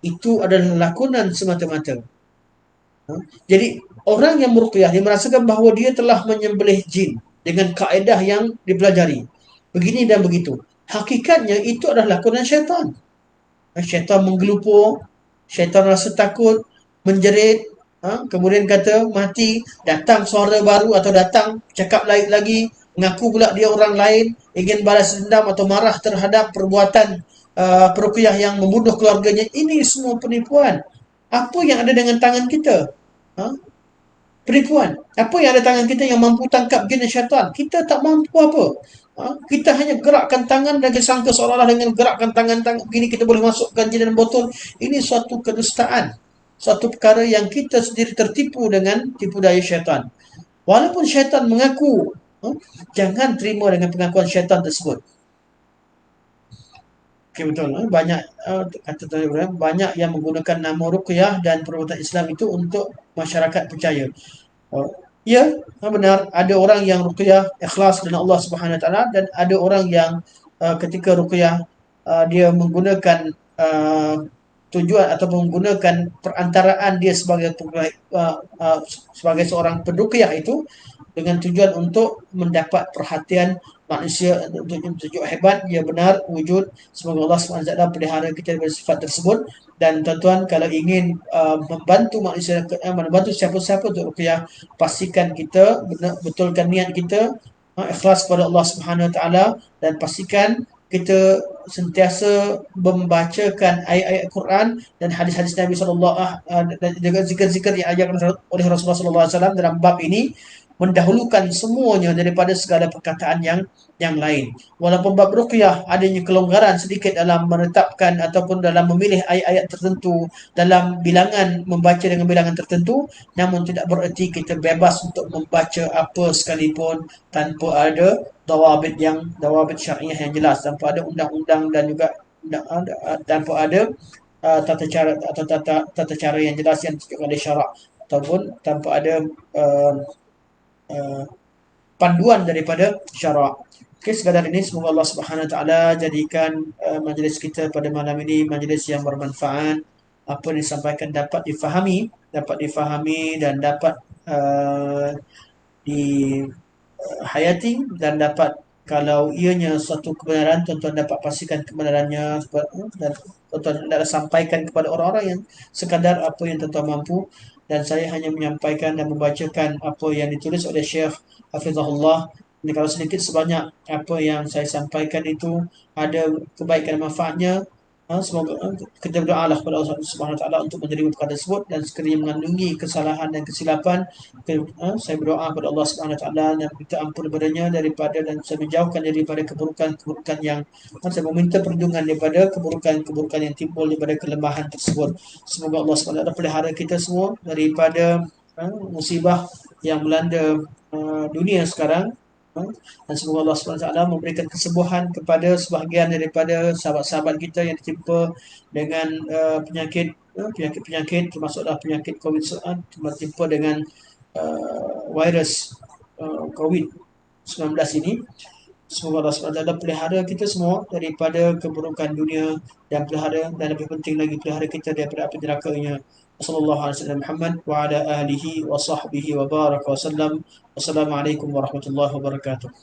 itu adalah lakonan semata-mata. Jadi orang yang meruqyah, dia merasakan bahawa dia telah menyembelih jin dengan kaedah yang dipelajari, begini dan begitu. Hakikatnya itu adalah lakonan syaitan. Syaitan menggelupur, syaitan rasa takut, menjerit, kemudian kata mati, datang suara baru atau datang cakap lain lagi, mengaku pula dia orang lain, ingin balas dendam atau marah terhadap perbuatan peruqyah yang membunuh keluarganya. Ini semua penipuan. Apa yang ada dengan tangan kita? Penipuan. Apa yang ada tangan kita yang mampu tangkap jin dan syaitan? Kita tak mampu apa. Kita hanya gerakkan tangan dan kita sangka seolah-olah dengan gerakkan tangan begini kita boleh masukkan jin dalam botol. Ini suatu kedustaan. Suatu perkara yang kita sendiri tertipu dengan tipu daya syaitan. Walaupun syaitan mengaku, jangan terima dengan pengakuan syaitan tersebut. Okey, betul. Banyak kata Tuan Ibrahim, banyak yang menggunakan nama ruqyah dan perbuatan Islam itu untuk masyarakat percaya. Ya, benar. Ada orang yang ruqyah ikhlas dengan Allah Subhanahu Wa Taala, dan ada orang yang ketika ruqyah dia menggunakan tujuan atau menggunakan perantaraan dia sebagai sebagai seorang peruqyah itu dengan tujuan untuk mendapat perhatian manusia, untuk tunjuk hebat dia benar wujud. Semoga Allah SWT pelihara kita dari sifat tersebut. Dan tuan-tuan, kalau ingin membantu manusia, membantu siapa-siapa untuk ruqyah, pastikan kita betulkan niat kita, ikhlas kepada Allah Subhanahu Wa Taala, dan pastikan kita sentiasa membacakan ayat-ayat Quran dan hadis-hadis Nabi sallallahu dan juga zikir-zikir yang diajarkan oleh Rasulullah sallallahu alaihi wasallam dalam bab ini, mendahulukan semuanya daripada segala perkataan yang lain. Walaupun bab ruqyah adanya kelonggaran sedikit dalam menetapkan ataupun dalam memilih ayat-ayat tertentu dalam bilangan, membaca dengan bilangan tertentu, namun tidak bererti kita bebas untuk membaca apa sekalipun tanpa ada dawabit syariah yang jelas, tanpa ada undang-undang dan juga tanpa ada tata cara atau tata cara yang jelas yang ditunjukkan oleh syarak, ataupun tanpa ada uh, uh, panduan daripada syarak. Okey, sekadar ini semoga Allah Subhanahu Wa Taala jadikan majlis kita pada malam ini majlis yang bermanfaat. Apa yang disampaikan dapat difahami dan dapat dihayati, dan dapat, kalau ianya suatu kebenaran, tuan-tuan dapat pastikan kebenarannya, dan tuan-tuan hendaklah sampaikan kepada orang-orang yang sekadar apa yang tuan-tuan mampu. Dan saya hanya menyampaikan dan membacakan apa yang ditulis oleh Syekh Hafizahullah. Jadi kalau sedikit sebanyak apa yang saya sampaikan itu ada kebaikan dan manfaatnya, semoga kita berdoalah kepada Allah Subhanahu Wa Taala untuk menerima perkara tersebut, dan sekiranya mengandungi kesalahan dan kesilapan, saya berdoa kepada Allah Subhanahu Wa Taala dan minta ampun kepadanya daripada, dan saya menjauhkan daripada keburukan-keburukan yang, saya meminta perlindungan daripada keburukan-keburukan yang timbul daripada kelemahan tersebut. Semoga Allah Subhanahu Wa Taala pelihara kita semua daripada musibah yang melanda dunia sekarang. Dan semoga Allah SWT memberikan kesembuhan kepada sebahagian daripada sahabat-sahabat kita yang tertimpa dengan penyakit-penyakit, termasuklah penyakit COVID-19, tertimpa dengan virus COVID-19 ini. Semoga Allah SWT pelihara kita semua daripada keburukan dunia, dan pelihara, dan lebih penting lagi, pelihara kita daripada api nerakanya. Sallallahu alaihi wasallam Muhammad wa ala alihi wa sahbihi wa baraka wa sallam. Wassalamualaikum warahmatullahi wabarakatuh.